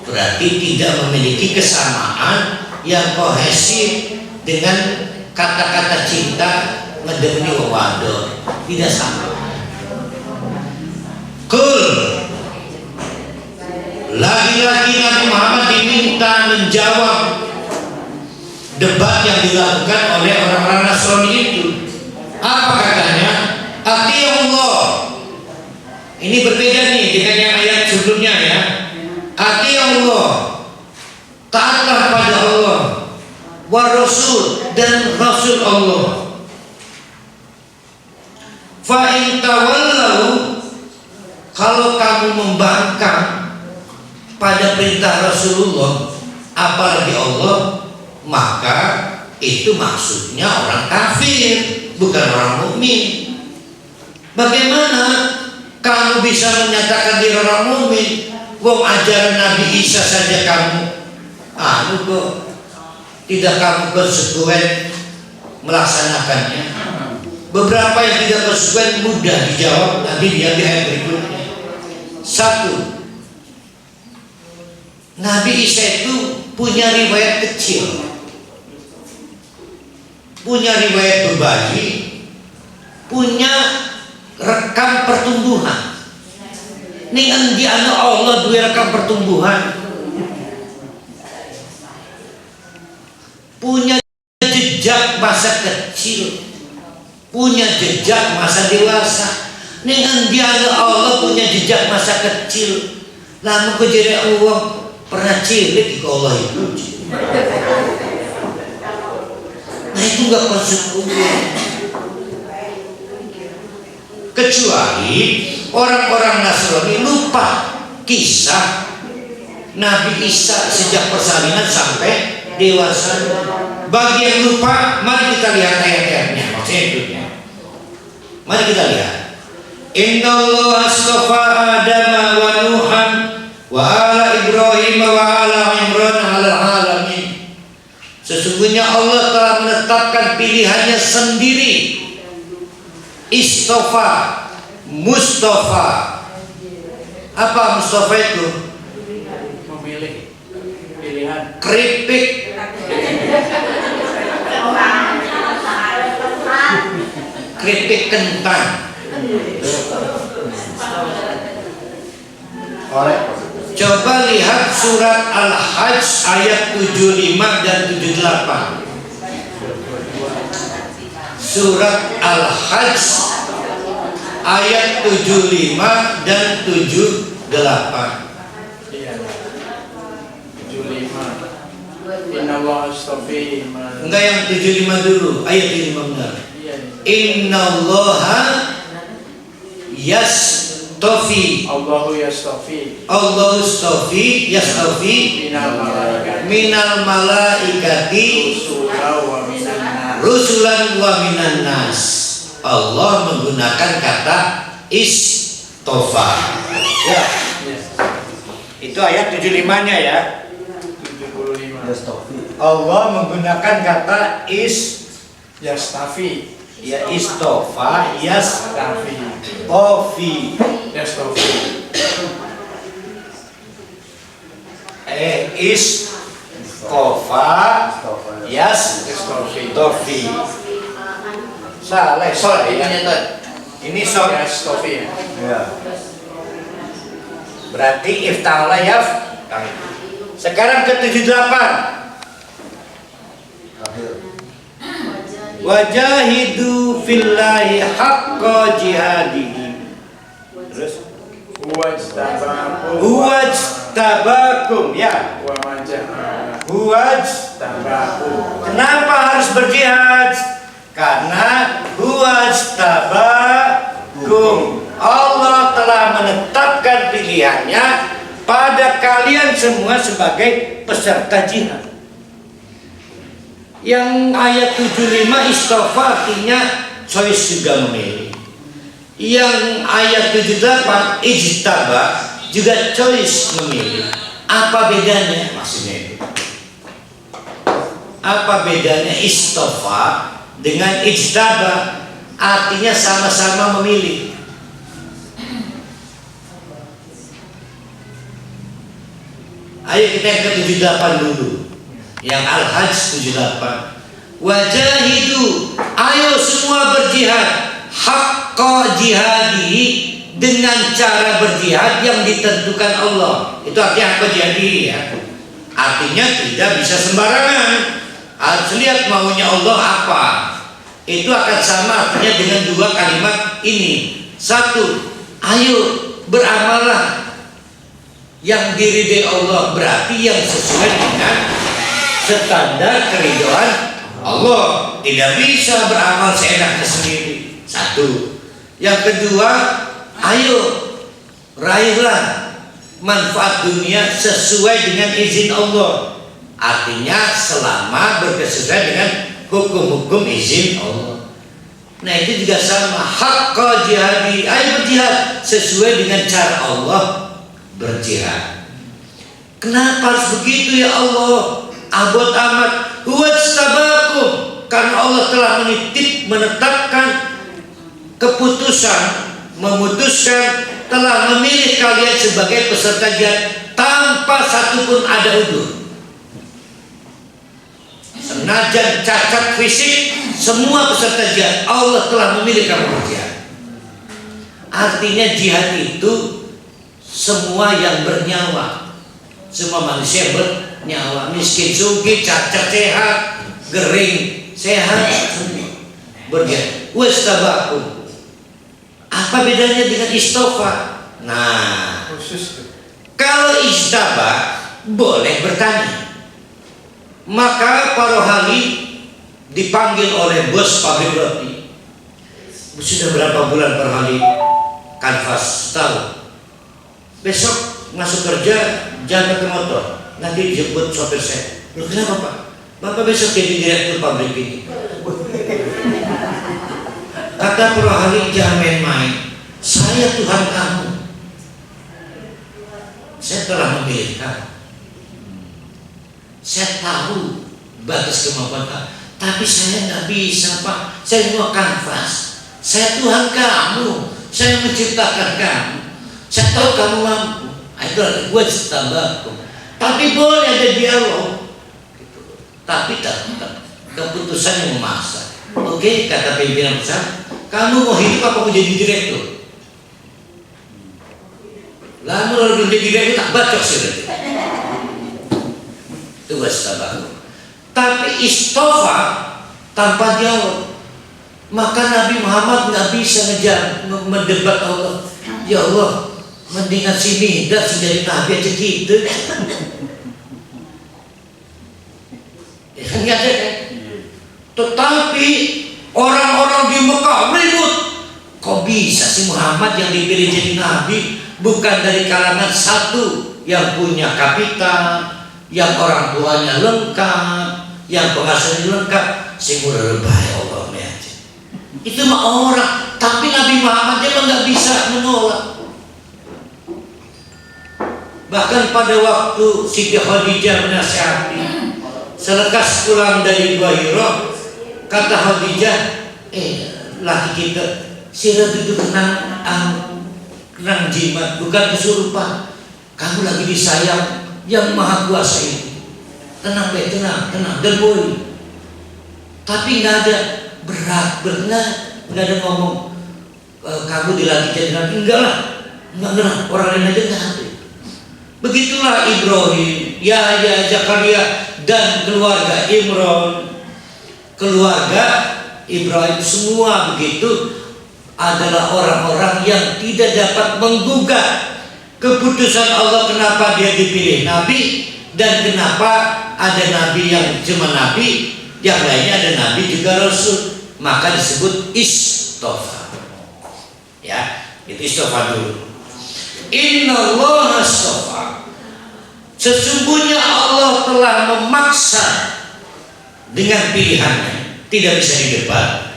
Berarti tidak memiliki kesamaan yang kohesif dengan kata-kata cinta ngedemni wawado, tidak sama. Lagi-lagi Nabi Muhammad diminta menjawab debat yang dilakukan oleh orang-orang Nasrani itu. Apa katanya? Ati Allah. Ini berbeda nih dengan yang ayat sebelumnya ya. Ati Allah, taatlah pada Allah, wa Rasul dan Rasul Allah. Fa in tawallau, kalau kamu membangkang pada perintah Rasulullah apalagi Allah, maka itu maksudnya orang kafir, bukan orang mukmin. Bagaimana kamu bisa menyatakan diri orang mukmin? Wong ajaran Nabi Isa saja kamu kok tidak kamu konsekuen melaksanakannya. Beberapa yang tidak konsekuen mudah dijawab nanti dia di ayat berikutnya. 1. Nabi Isa itu punya riwayat kecil, punya riwayat berbagi, punya rekam pertumbuhan. Ning di anak Allah dua rekam pertumbuhan, punya jejak masa kecil, punya jejak masa dewasa. Ning di anak Allah punya jejak masa kecil. Lama kau jadi uang pernah cilik ke Allah itu. Nah itu nggak konsekuensi. Kecuali orang-orang Nasrani lupa kisah Nabi Isa sejak persalinan sampai dewasa. Bagi yang lupa, mari kita lihat ayat-ayatnya. Maksudnya itu ya. Mari kita lihat. Inna Allah astafa Adam wa Nuhan wa ala Ibrahim wa ala Imran ala alamin. Sesungguhnya Allah telah menetapkan pilihannya sendiri. Istofa, Mustafa. Apa Mustafa itu? Memilih pilihan. Keripik. Keripik kentang. Coba lihat surat Al-Hajj ayat 75 dan 78. Surat Al-Hajj ayat 75 dan 78. Iya. 75. Inna Allah astafi. Enggak, yang 75 dulu. Ayat 75 benar. Iya. Innallaha yastafi. Allahu yastafi. Allahu yastafi minal malaikati rusulan wa minan nas. Allah menggunakan kata istofa. Ya. Itu ayat 75-nya ya. 75. Allah menggunakan kata Yastafi. ya istofa, Yastafi. ofi, Yastafi. istofa, yastofi. Salah, sorry ya. Ini sorry. Yastafi. Ya. Berarti ifta'ala yaf. Sekarang ke 78. Wajahidu fillahi haqqa jihadihi. Terus huwajtabakum ya. Huwajtabakum. Kenapa harus berjihad? Karena huwajtabakum. Allah telah menetapkan pilihannya pada kalian semua sebagai peserta jihad. Yang ayat 75 istofa artinya choice juga memilih. Yang ayat 78 ijtaba juga choice memilih. Apa bedanya? Maksudnya itu. Apa bedanya istofa dengan ijtaba? Artinya sama-sama memilih. Ayo kita yang ke 78 dulu. Yang Al-Hajj 78. Wajahidu, ayo semua berjihad haqqa jihadi, dengan cara berjihad yang ditentukan Allah. Itu artinya haqqa jihadi ya. Artinya tidak bisa sembarangan. Harus lihat maunya Allah apa. Itu akan sama artinya dengan dua kalimat ini. Satu, ayo beramallah yang diridai Allah, berarti yang sesuai dengan standar keridhaan Allah. Tidak bisa beramal seenaknya sendiri. Satu. Yang kedua, ayo raihlah manfaat dunia sesuai dengan izin Allah. Artinya selama berkesesuaian dengan hukum-hukum izin Allah. Nah itu juga sama, haqqa jihadi, ayo berjihad sesuai dengan cara Allah berjihad. Kenapa harus begitu ya Allah? Abot amat. Huwajtabakum, karena Allah telah menetapkan keputusan, memutuskan, telah memilih kalian sebagai peserta jihad tanpa satupun ada udur. Senajan cacat fisik, semua peserta jihad Allah telah memilih kamu berjihad. Artinya jihad itu semua yang bernyawa, semua manusia bernyawa, miskin, sugih, cacat, sehat, gering, sehat, semua berjihad. Wastabakum. Apa bedanya dengan istofa? Nah, kalau istaba boleh bertanya, maka para hali dipanggil oleh bos pabrik roti. Sudah berapa bulan per hari kanvas? Tahu. Besok masuk kerja jangan pakai motor, nanti dijemput sopir saya. Loh, kenapa Pak? Bapak besok jadi direktur pabrik ini. Kata para hali, jangan main-main. Saya Tuhan kamu. Saya telah memilih kamu. Saya tahu batas kemampuan kamu. Tapi saya nggak bisa Pak, saya cuma kanvas. Saya Tuhan kamu, saya menciptakan kamu. Saya tahu kamu mampu. Itu gue tambahku. Tapi boleh ada dialog. Tapi tetap keputusan yang memaksa. Oke, kata pimpinan besar, kamu mau hidup apa mau jadi direktur? Lalu kalau jadi direktur tak bacok sih. Itu gue tambahku. Tapi istofa tanpa dialog, maka Nabi Muhammad nggak bisa ngejar mendebat Allah. Ya Allah, mendingan sini dah jadi Nabi aja gitu. Ya kan nggak ada kan? Tetapi orang-orang di Mekah ribut. Kok bisa sih Muhammad yang dipilih jadi Nabi bukan dari kalangan satu yang punya kapital, yang orang tuanya lengkap, yang penghasilannya lengkap, sing udah lebay Allah aja. Itu mah orang, tapi Nabi Muhammad dia nggak bisa menolak. Bahkan pada waktu Siti Khadijah menasihati, selekas pulang dari Gua Hira, kata Khadijah, laki kita, sirah itu kenang jimat, bukan kesurupan. Kamu lagi disayang yang Maha Kuasa itu. Tenang baik, tenang, dan boleh. Tapi nggak ada berat, nggak ada ngomong kamu dilatih jadi nabi, enggak lah, enggak, orang lain aja nggak ada. Begitulah Ibrahim, Yahya, Zakaria dan keluarga Imran, keluarga Ibrahim semua begitu adalah orang-orang yang tidak dapat menggugat keputusan Allah kenapa dia dipilih nabi. Dan kenapa ada nabi yang cuma nabi, yang lainnya ada nabi juga rasul, maka disebut istofa. Ya, itu istofa dulu. Innallaha astofa. Sesungguhnya Allah telah memaksa dengan pilihannya, tidak bisa didebat.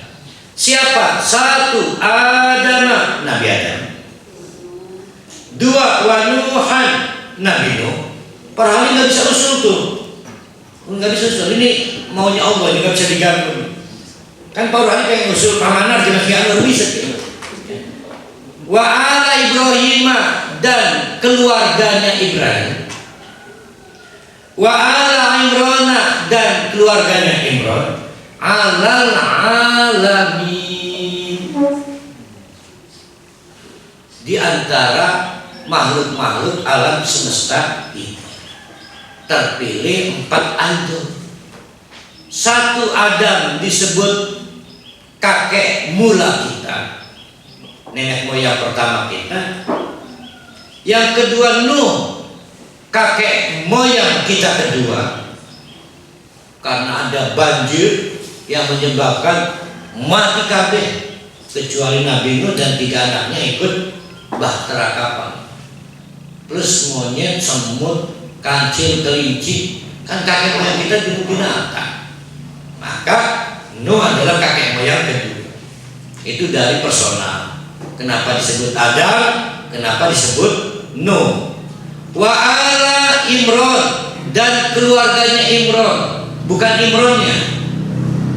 Siapa? Satu, Adam, Nabi Adam. Dua, wa Nuhan, Nabi Nuh. Para ahli nggak bisa usul tuh, nggak bisa usul. Ini maunya Allah, ini nggak bisa diganggu. Kan para ahli kayak usul pamanar jangan dianggap bisa. Wa ala Ibrahim dan keluarganya Ibrahim. Wa ala Imran dan keluarganya Imran. Alal alamin, di antara makhluk-makhluk alam semesta ini terpilih 4 Adam. Satu Adam disebut kakek mula kita, nenek moyang pertama kita. Yang kedua Nuh, kakek moyang kita kedua. Karena ada banjir yang menyebabkan mati kabeh kecuali Nabi Nuh dan 3 anaknya ikut bahtera kapal. Plus monyet, semut, kancil, kelinci, kan kakek moyang kita dulu binatang. Maka Nuh adalah kakek moyang kedua. Itu dari personal. Kenapa disebut Adam? Kenapa disebut Nuh? Wa ala Imran dan keluarganya Imran, bukan Imronnya,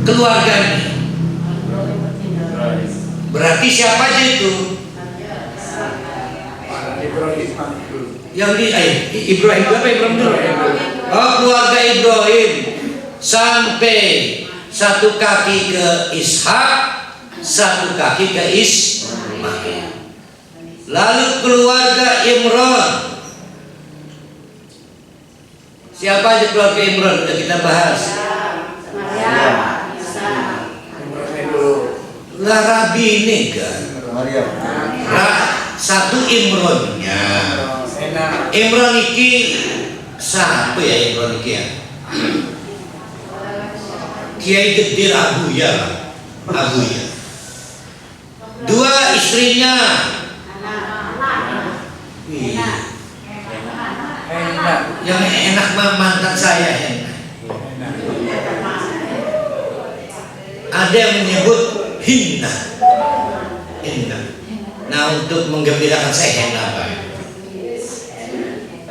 keluarganya. Berarti siapa aja itu? Yang di Ibrahim apa Ibrahim dulu? Oh, keluarga Ibrahim sampai satu kaki ke Ishak, satu kaki ke Ismail. Lalu keluarga Imran. Siapa aja keluarga Imran? Udah kita bahas. Lah Rabi ini kan. Satu Imronnya. Imron iki satu ya Imron iki ya. Kiai Gedir Abuya lah. Abuya. Dua istrinya. Wih. Yang enak mah mantan saya enak. Ada yang menyebut Hinna. Hinna. Nah, untuk menggembirakan saya Hinna Pak.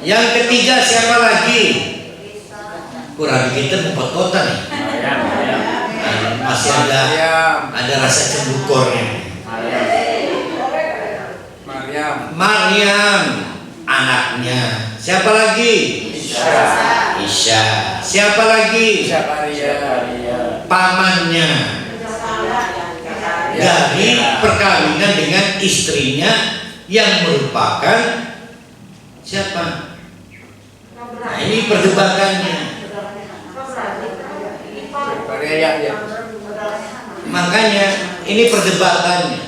Yang ketiga siapa lagi? Kurang kita empat kota nih. Masih ada rasa cembukornya. Maryam anaknya. Siapa lagi? Isya. Siapa lagi? Pamannya. Dari perkawinan dengan istrinya yang merupakan siapa? Nah, ini perdebatannya. Makanya ini perdebatannya.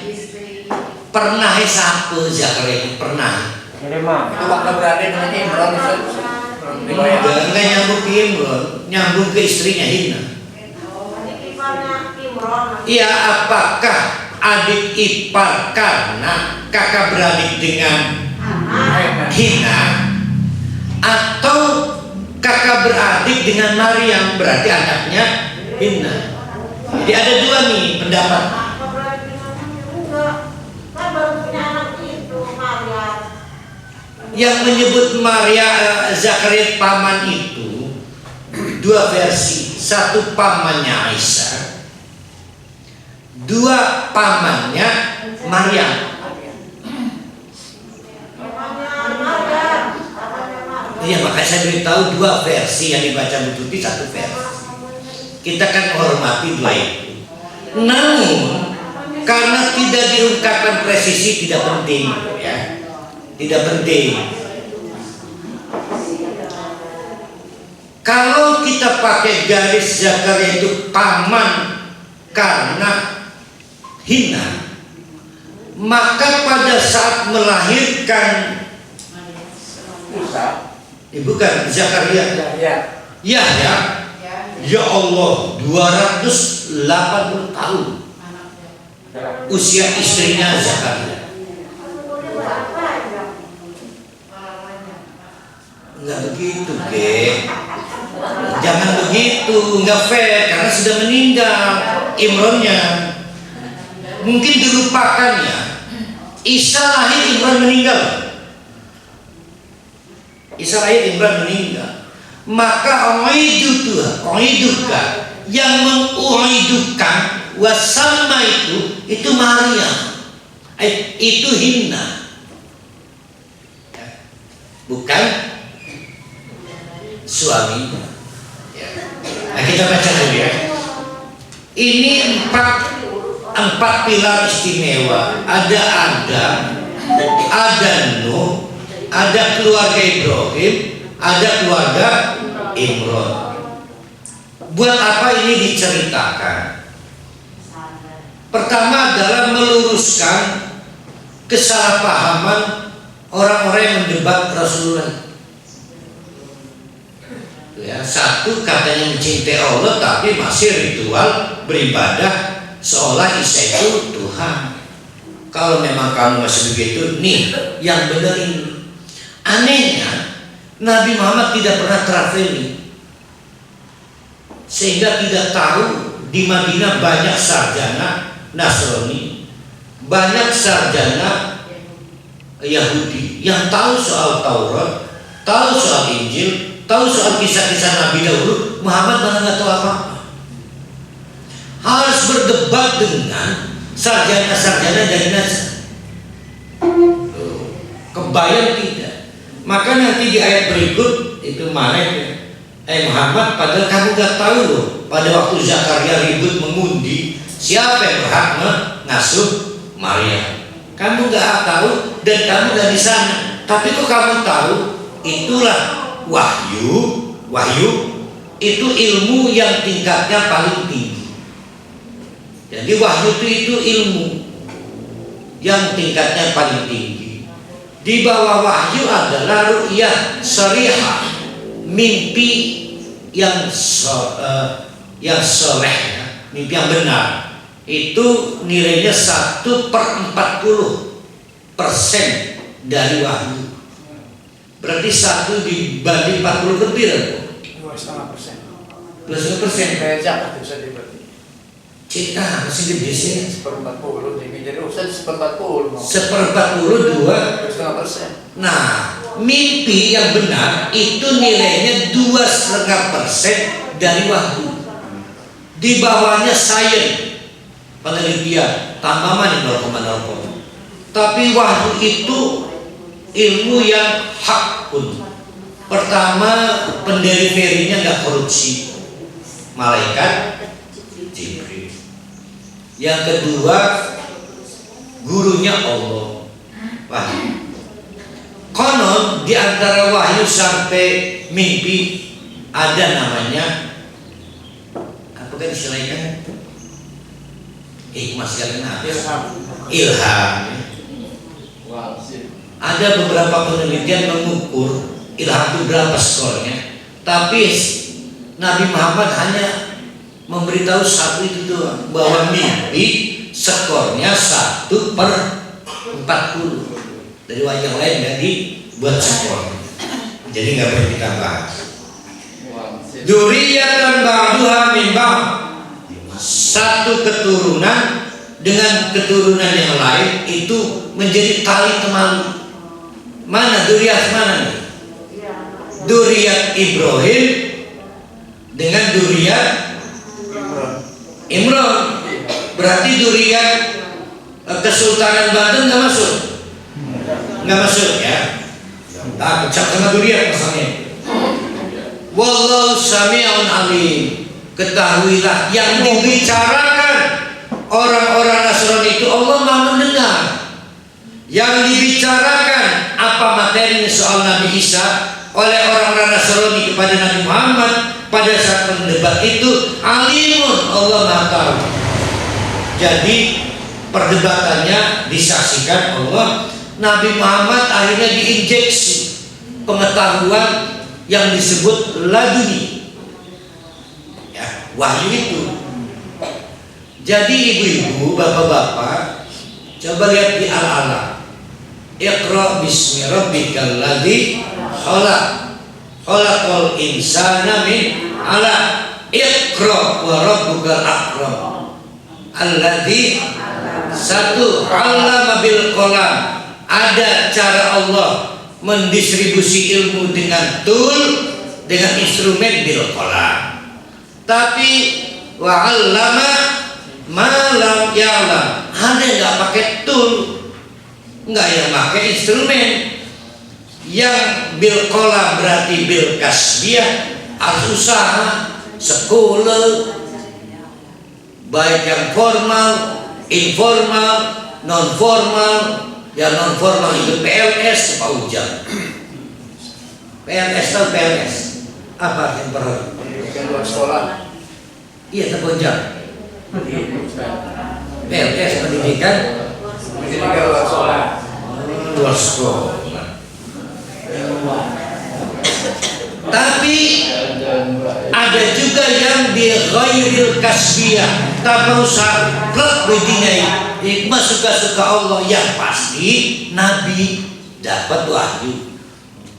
Pernah siapa Zakaria? Pernah. Itu bakal berada dengan Imran. Enggak nyambung ke Imran, nyambung ke istrinya Hina. Iya, apakah adik ipar karena kakak beradik dengan Hina, atau kakak beradik dengan Maryam berarti anaknya Hina? Jadi ada dua nih pendapat. Yang menyebut Maria Zakaria paman itu dua versi. Satu pamannya Aisyah, dua pamannya Maryam. Iya, makanya saya beritahu dua versi yang dibaca Bututi, satu versi. Kita kan menghormati dua itu. Namun karena tidak diungkapkan presisi tidak penting, ya. Tidak penting. Kalau kita pakai garis Zakaria itu paman karena Hina, maka pada saat melahirkan bukan Zakaria, ya Allah, 280 tahun usia istrinya Zakaria. Enggak begitu, Ge. Jangan begitu, enggak fair karena sudah meninggal Imronnya. Mungkin dilupakannya. Isa lahir Imran meninggal. Isa lahir Imran meninggal. Maka oiduka yang menguidukan wasalma itu Maria. Itu Hina. Bukan suaminya. Nah, kita baca dulu ya. Ini empat pilar istimewa. Ada Adam, ada Nuh, ada keluarga Ibrahim, ada keluarga Imran. Buat apa ini diceritakan? Pertama adalah meluruskan kesalahpahaman orang-orang yang mendebat Rasulullah. Ya, satu katanya mencintai Allah tapi masih ritual beribadah seolah Isa itu Tuhan. Kalau memang kamu masih begitu, nih yang benar ini. Anehnya Nabi Muhammad tidak pernah traveling, sehingga tidak tahu di Madinah banyak sarjana Nasrani, banyak sarjana Yahudi yang tahu soal Taurat, tahu soal Injil, tahu soal kisah-kisah Nabi dahulu. Muhammad malah nggak tahu apa-apa. Harus berdebat dengan sarjana-sarjana dari Nasr. Kebayang tidak? Maka nanti di ayat berikut itu Muhammad, padahal kamu nggak tahu loh pada waktu Zakaria ribut mengundi siapa yang berhak mengasuh Maria. Kamu nggak tahu dan kamu nggak di sana. Tapi kok kamu tahu? Itulah wahyu. Wahyu itu ilmu yang tingkatnya paling tinggi. Jadi wahyu itu ilmu yang tingkatnya paling tinggi. Di bawah wahyu adalah ru'yah sharihah, mimpi yang soleh, mimpi yang benar. Itu nilainya 1/40% dari wahyu. Berarti 1 dibanding 40 lebih lah. 2,5%. 2,5%. Kayak zakat bisa diberarti. Cita masih gede sih. 1/40 jadi usah 1/40. 1/42. 2,5%. Nah, mimpi yang benar itu nilainya 2,5% dari wahyu. Di bawahnya sains, penelitian, tambahan 0,0. Tapi wahyu itu ilmu yang hak pun. Pertama, pendeliverinya nggak korupsi, malaikat Jibril. Yang kedua, gurunya Allah. Wahyu. Konon di antara wahyu sampai mimpi ada namanya apa kan istilahnya? Hikmah sekali ilham. Ada beberapa penelitian mengukur ilham itu berapa skornya, tapi Nabi Muhammad hanya memberitahu satu itu doang, bahwa mimpi skornya 1/40. Dari wahyu yang lain nggak dibuat skor, jadi nggak perlu kita bahas. Dzurriyyatan ba'duha min ba'd, satu keturunan dengan keturunan yang lain itu menjadi tali temali. Mana dzurriyyat mana nih? Dzurriyyat Ibrahim dengan dzurriyyat Imran. Berarti dzurriyyat Kesultanan Banten nggak masuk? Nggak masuk ya. Tak kecap sama dzurriyyat pasalnya. Wallahu sami'un alim. Ketahuilah yang dibicarakan orang-orang Nasrani itu Allah Maha mendengar. Yang dibicarakan apa materinya soal Nabi Isa oleh orang-orang Nasrani kepada Nabi Muhammad pada saat mendebat itu, alimun, Allah Maha tahu. Jadi perdebatannya disaksikan Allah. Nabi Muhammad akhirnya diinjeksi pengetahuan yang disebut laduni, ya, wahyu itu. Jadi ibu-ibu, bapak-bapak, coba lihat di Al-Alaq. Iqra bismi rabbikal ladzi khalaq, khalaqal insana min 'alaq. Iqra wa rabbukal akram alladzi satu 'allama bil qalam. Ada cara Allah mendistribusi ilmu dengan tool, dengan instrumen bil qalam. Tapi wa 'allama ma lam ya'lam. Ada yang nggak pakai tool, nggak yang pakai instrumen. Yang bil qalam berarti bil kasbiyah, harus usaha, sekolah, baik yang formal, informal, non formal. Yang non formal itu PLS, Pak Ujang. PLS atau PLS apa yang perlu? Pendidikan luar sekolah. Iya, Pak Ujang. PLS pendidikan Luar sekolah. luar sekolah. Tapi ada juga yang di ghairil kasbiyah, tanpa usaha, klub begini. Hikmah suka-suka Allah. Yang pasti Nabi dapat wahyu,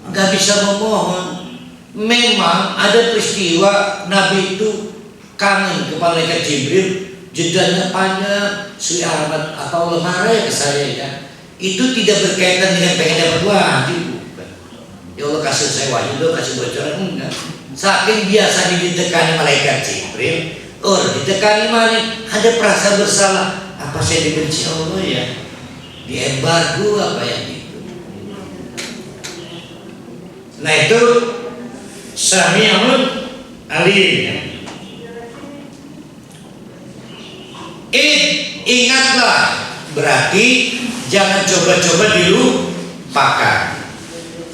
nggak bisa memohon. Memang ada peristiwa Nabi itu kangen kepada malaikat Jibril, jedanya panjang, Sri Ahmad atau Allah marah ya ke saya ya. Itu tidak berkaitan dengan pengen dapat wahyu. Ya Allah kasih saya wahyu, lo kasih bocoran, enggak. Saking biasa ditekani malaikat Jibril, ditekani mana? Ada perasaan bersalah. Apa saya dibenci Allah ya? Diembargo apa yang itu? Nah itu Sami'un alim. ingatlah, berarti jangan coba-coba dilupakan.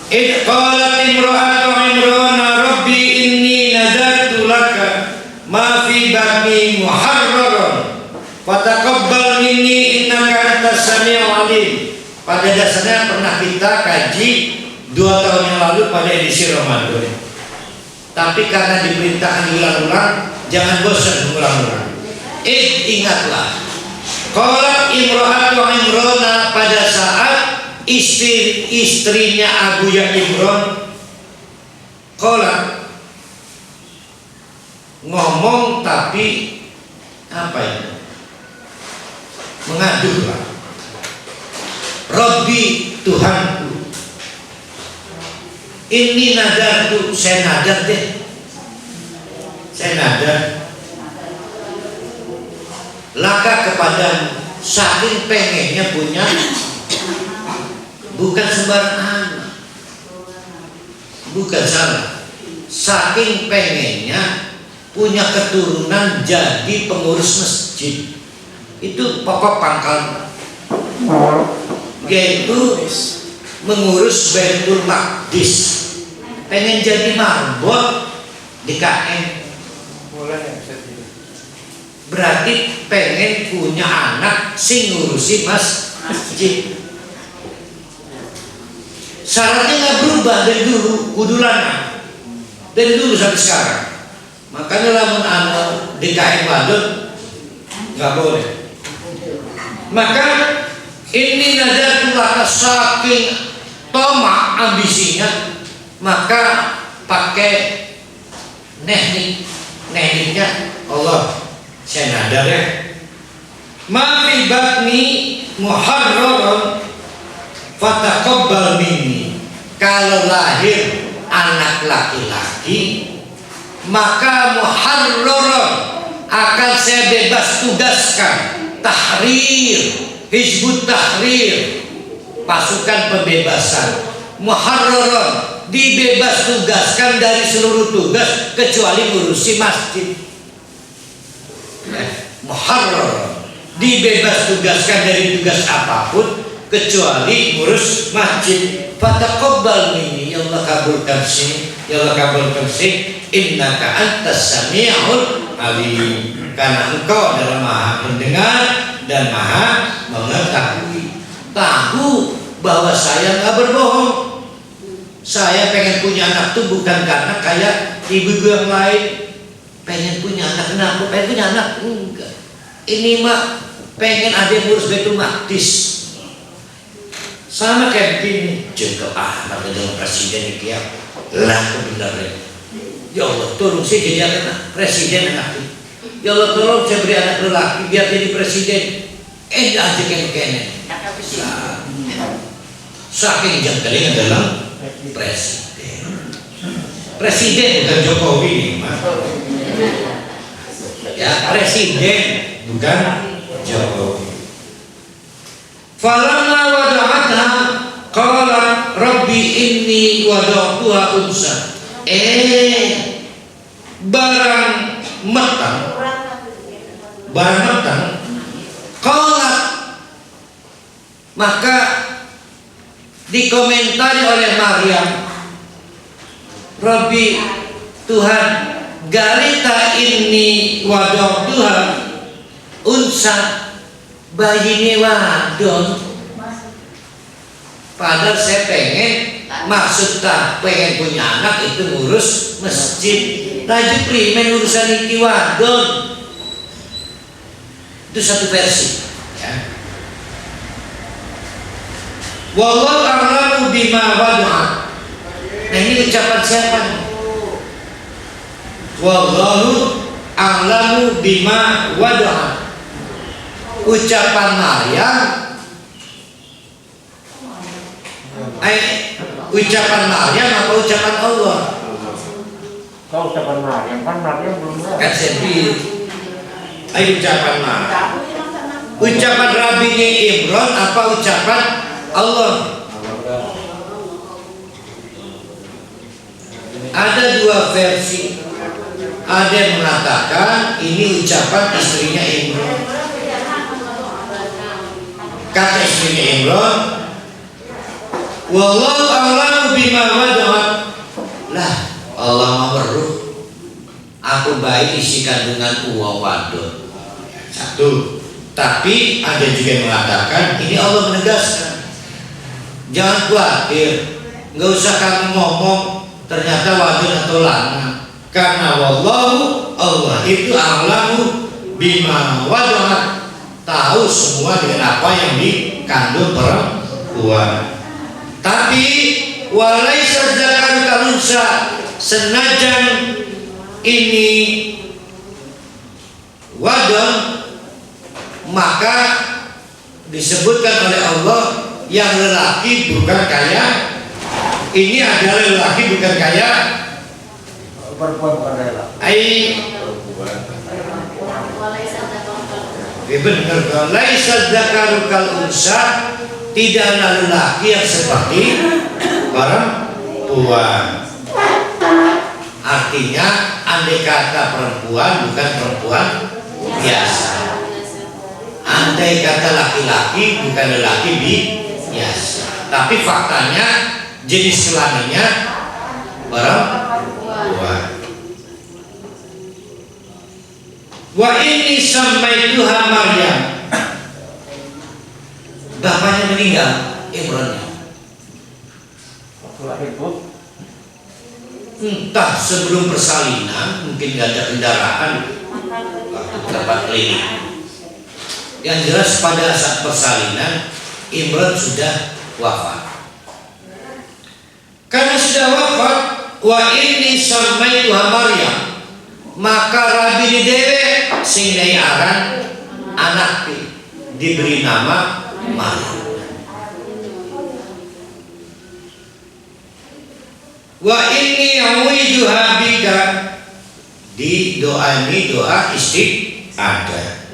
Id qalat imra'atu Imrana rabbi inni nadartu laka ma fi batni muharraran fataqabbal minni innaka antas samiul alim. Pada dasarnya pernah kita kaji 2 tahun yang lalu pada edisi Ramadan. Tapi karena diperintahkan diulang-ulang, jangan bosan mengulang-ulang. Ingatlah, qalat imra'atu Imrana, pada saat istrinya Abu Ya Imron qalat, ngomong tapi apa itu? Mengadulah. Rabbi, Tuhanku, ini nadartu, saya nadar deh. Saya nadar laka kepada, saking pengennya punya, bukan sembarang anak, bukan salah, saking pengennya punya keturunan jadi pengurus masjid. Itu pokok pangkal, yaitu mengurus Baitul Maqdis, pengen jadi marbot di KM. Berarti pengen punya anak sing ngurusi masjid. Syaratnya nggak berubah dari dulu, kudulana dari dulu sampai sekarang. Makanya lamun anak di KM Badut nggak boleh. Maka ini nadarullah, saking tomak ambisinya, maka pakai tekniknya Allah, saya nadar ya, ma fi batni muharraran fataqabbal minni. Kalau lahir anak laki-laki, maka muharraran akan saya bebas tugaskan, tahrir, Hizbut Tahrir, pasukan pembebasan. Muharraran, dibebas tugaskan dari seluruh tugas kecuali ngurusi masjid. Muharraran, dibebas tugaskan dari tugas apapun kecuali ngurus masjid. Fataqabbal minni, ya Allah kabulkan sih, ya Allah kabulkan sih, innaka antas samiul alim, karena engkau adalah maha mendengar dan maha mengetahui. Tahu bahwa saya nggak berbohong. Saya pengen punya anak tuh bukan karena kayak ibu-ibu yang lain pengen punya anak. Kenapa pengen punya anak? Enggak. Ini mah pengen ada yang ngurus Baitul Maqdis. Sama kayak begini. Contoh anak dengan presiden ini ya, lah kebenaran. Ya Allah, tolong saya jadi anak presiden anak ini. Ya Allah, tolong saya beri anak lelaki biar jadi presiden. Aja kene-kene. Saking jangkauan dalam presiden bukan Jokowi nih, Mas. Ya, presiden bukan Jokowi. Falamma wada'atha qala rabbi inni wada'tuha unsa. Barang metang qala, maka dikomentari oleh Maryam, Rabbi, Tuhan, garita ini wada'tuha unsa, bayi ini wadon. Padahal saya pengen, maksud tak pengen punya anak itu ngurus masjid. Lagi primen urusan iki wadon. Itu satu versi ya. Wallahu a'lamu bima wada'a. Nah ini ucapan siapa? Wallahu a'lamu bima wada'a. Ucapan Maryam. Ucapan Maryam apa ucapan Allah? Kau ucapan Maryam, kan Maryam belum ada. Kan sedih. Ucapan Maryam. Ucapan Rabinya Imron apa ucapan Allah? Ada dua versi. Ada yang mengatakan ini ucapan istrinya Imron. Kata istrinya Imran, wallahu a'lamu bima wada'at. Lah, Allah mau beruh. Aku baik isi kandungan uang wadon. Satu. Tapi ada juga yang mengatakan, ini Allah menegaskan, jangan khawatir, nggak usah kamu ngomong ternyata wadon atau lanang, karena wallahu, Allah itu a'lamu bima wada'at, tahu semua dengan apa yang dikandung perempuan. Tapi walaisa dzakaru kalunsa, senajan ini wadon, maka disebutkan oleh Allah yang lelaki bukan kaya. Ini adalah lelaki bukan kaya. Perempuan bukan rela. Benar, laisa dzakaru kal unsa, tidaklah lelaki yang seperti perempuan. Artinya andai kata perempuan bukan perempuan biasa. Andai kata laki-laki bukan lelaki biasa. Tapi faktanya jenis kelaminnya perempuan. Wa ini sammaituha Maryam. Bapaknya meninggal, Imran. Waktu lahir itu Entah sebelum persalinan, mungkin nggak ada kendaraan, tempat klinik. Yang jelas pada saat persalinan Imran sudah wafat. Karena sudah wafat, wa ini sammaituha Maryam, maka Rabi di dewe sing dai aran anak diberi nama Maryam. Wa inni a'udzuha bika, di doa ini doa isti'adzah.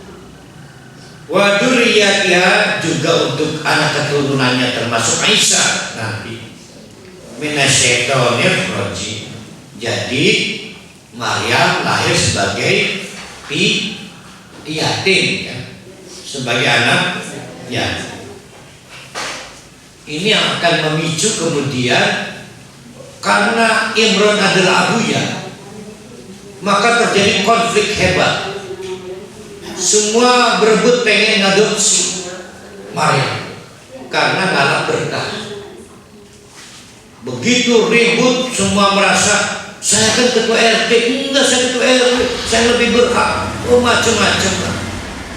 Wa dzurriyyatiha, juga untuk anak keturunannya termasuk Isa nanti. Minasyaitonir rajim. Jadi Maryam lahir sebagai yatim, ya, sebagai anak yatim. Ini yang akan memicu kemudian, karena Imran adalah abuya, maka terjadi konflik hebat. Semua berebut pengen ngadopsi Maryam karena ngalah berkah. Begitu ribut, semua merasa saya kan ketua RT, enggak, saya ketua RW, saya lebih berhak, macam-macam.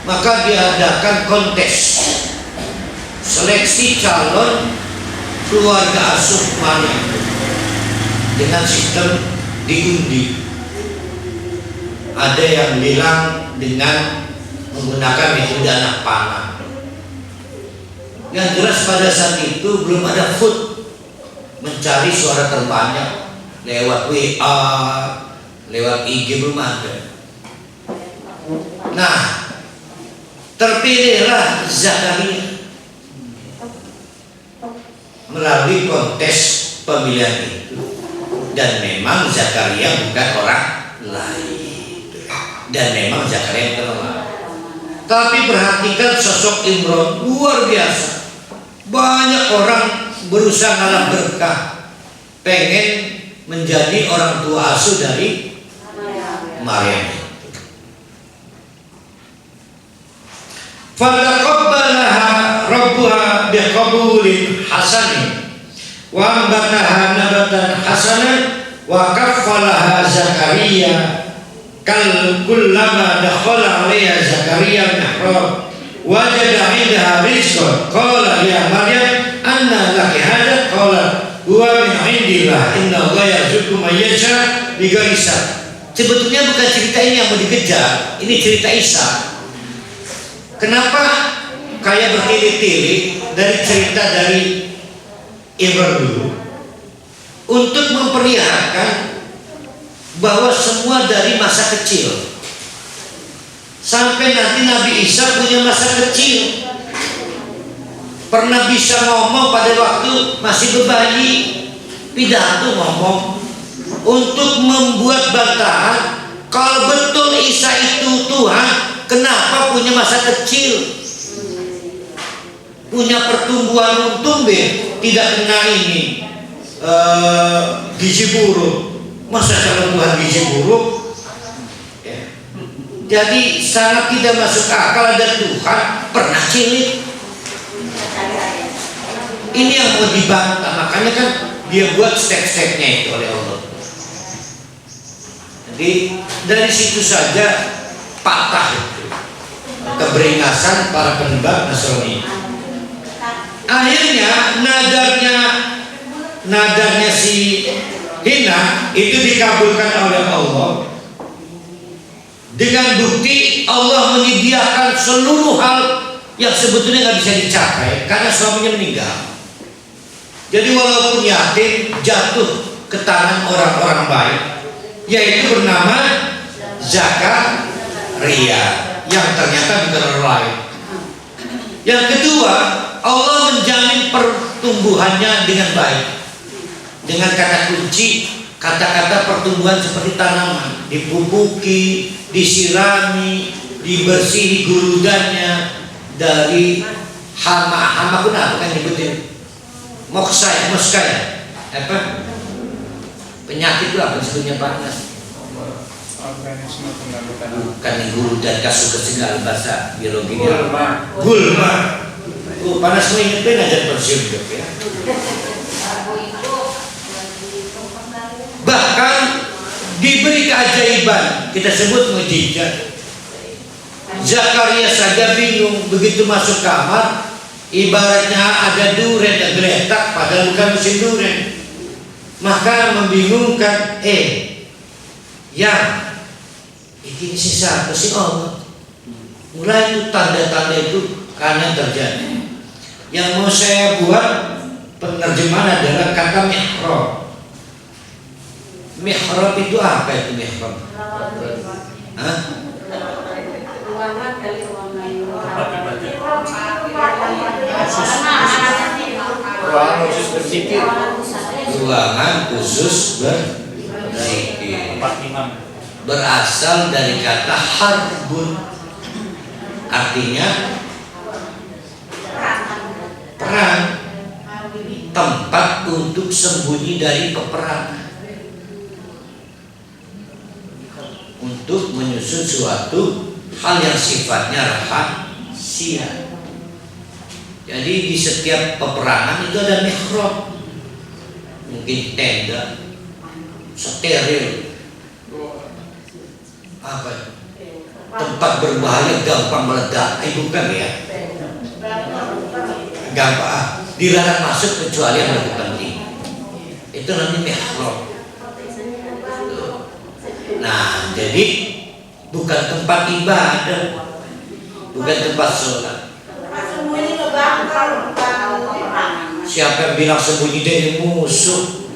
Maka diadakan kontes seleksi calon keluarga asuh Maryam dengan sistem diundi. Ada yang bilang dengan menggunakan metode anak panah. Yang jelas pada saat itu belum ada food mencari suara terbanyak lewat WA, lewat IG, belum ada. Nah, terpilihlah Zakaria melalui kontes pemilihan itu. Dan memang Zakaria bukan orang lain, dan memang Zakaria bukan orang lain. Tapi perhatikan sosok Imran luar biasa. Banyak orang berusaha ngalah berkah, pengen menjadi orang tua asuh dari Maryam. Falaqabbalaha rabbuha biqabulin hasanin wa ambataha nabatan hasanan wa kaffalaha Zakaria kullama dakhala 'alayha Zakaria mihrab wajada 'indaha rizqan qala ya Maryam anna laki hadha qala huwa min 'indillah inna Allah yarzuqu man yasha bighairi hisab. Sebetulnya bukan cerita ini yang mau dikejar, ini cerita Isa. Kenapa kayak bertili-tili dari cerita dari Imran dulu, untuk memperlihatkan bahwa semua dari masa kecil sampai nanti Nabi Isa punya masa kecil. Pernah bisa ngomong pada waktu masih bebayi, pidato ngomong untuk membuat bantahan kalau betul Isa itu Tuhan, kenapa punya masa kecil? punya pertumbuhan tumbe tidak kena ini gizi buruk. Masa calon Tuhan gizi buruk? Ya. Jadi sangat tidak masuk akal ada Tuhan pernah cilik. Ini yang mau dibantah, makanya kan dia buat step-stepnya itu oleh Allah. Jadi dari situ saja patah itu keberingasan para penebak Nasrani. Akhirnya nadarnya si Hina itu dikabulkan oleh Allah dengan bukti Allah menyediakan seluruh hal yang sebetulnya nggak bisa dicapai karena suaminya meninggal. Jadi walaupun yatim jatuh ke tangan orang-orang baik, yaitu bernama Zakaria yang ternyata bukan orang lain. Yang kedua, Allah menjamin pertumbuhannya dengan baik dengan kata kunci, kata-kata pertumbuhan seperti tanaman, dipupuki, disirami, dibersihi guludannya dari hama pun apa kan nyebutin moksai apa penyakit itu apa sebetulnya panas organisme pengarutan bukan guludan kasus segala bahasa biologinya gulma. Panas mengingatkan aja persium ya. Bahkan diberi keajaiban, kita sebut mukjizat. Zakaria saja bingung begitu masuk kamar, ibaratnya ada duren dan geletak padahal bukan musim duren. Maka membingungkan, yang ini sisa si Allah. Mulai itu tanda-tanda itu karena terjadi. Yang mau saya buat penerjemahan adalah kata mihrab. Mihrab itu apa itu mihrab? Hah? Ruangan khusus berzikir. Ruangan khusus berzikir. tempat imam. Berasal dari kata harbun, artinya perang, tempat untuk sembunyi dari peperangan, untuk menyusun suatu hal yang sifatnya rahasia. Jadi di setiap peperangan itu ada mihrab, mungkin tenda, steril, apa tempat berbahaya gampang meledak, bukan ya? Gampang dilarang masuk kecuali yang lebih penting. Itu namanya mihrab. Nah, jadi bukan tempat ibadah, bukan tempat sholat. Siapa yang bilang sembunyi dari musuh?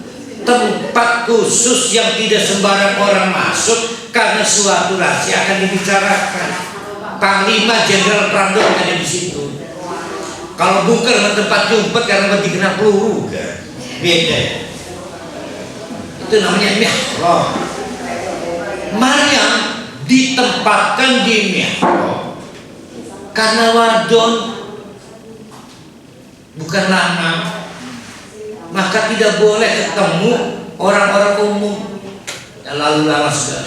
Tempat khusus yang tidak sembarang orang masuk karena suatu rahasia akan dibicarakan. Panglima Jenderal Prando ada di situ. Kalau bunker tempat jumpet karena mati kena peluru, beda. Itu namanya mihrab. Maryam ditempatkan di mihrab karena wadon, bukan lanang. Maka tidak boleh ketemu orang-orang umum yang lalu lalang segala.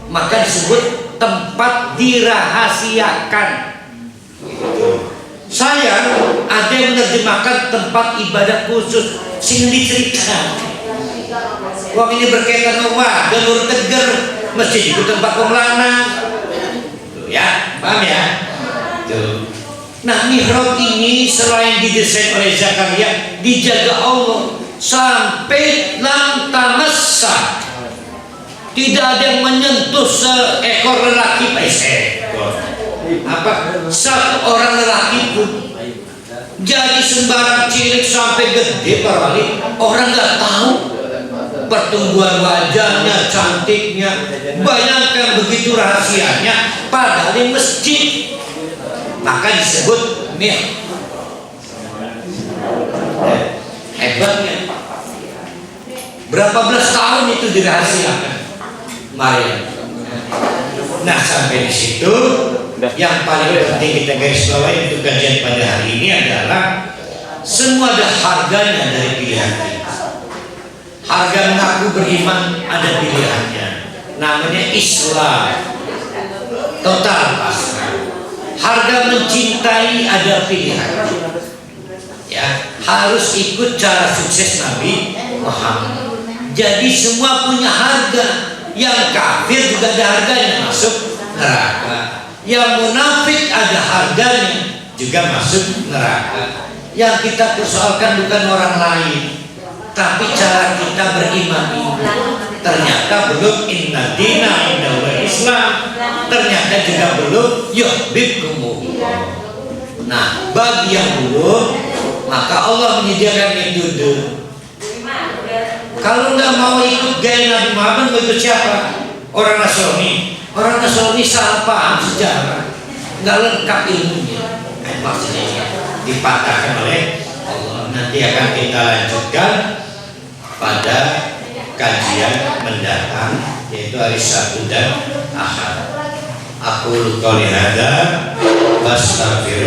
Maka disebut tempat dirahasiakan. Sayang ada yang menerjemahkan tempat ibadah khusus sing diceritakan. Wong ini berkaitan rumah dan urut teger masjid itu tempat wong lanang. Ya, paham ya? Tuh. Nah, mihrab ini selain didesain oleh Zakaria, dijaga Allah sampai lam tamassa. Tidak ada yang menyentuh seekor lelaki, satu orang lelaki pun. Jadi sembarang cilik sampai gede barangkali orang nggak tahu pertumbuhan wajahnya, cantiknya. Bayangkan begitu rahasianya, padahal di masjid. Maka disebut mihrab. Hebatnya berapa belas tahun itu dirahasiakan Maryam. Nah, sampai di situ Yang paling penting kita garis bawahi untuk kajian pada hari ini adalah semua ada harganya dari pilihan kita. Harga mengaku beriman ada pilihannya, namanya Islam, total pasrah. Harga mencintai ada pilihan, ya, harus ikut cara sukses Nabi Muhammad. Jadi semua punya harga. Yang kafir juga ada harganya, masuk neraka. Yang munafik ada harganya, juga masuk neraka. Yang kita persoalkan bukan orang lain, tapi cara kita beriman ini. Ternyata belum inna dina inda Islam. Ternyata juga belum yuhibbukumullah. Nah, bagi yang belum, maka Allah menyediakan metode. Kalau nggak mau ikut gaya Nabi Muhammad, mau ikut siapa? Orang Nasrani. Orang Nasrani salah paham sejarah, nggak lengkap ilmunya. Maksudnya dipatahkan oleh Allah. Nanti akan kita lanjutkan pada kajian mendatang, yaitu hari Sabtu dan Ahad. Aku qouli hadza wastaghfir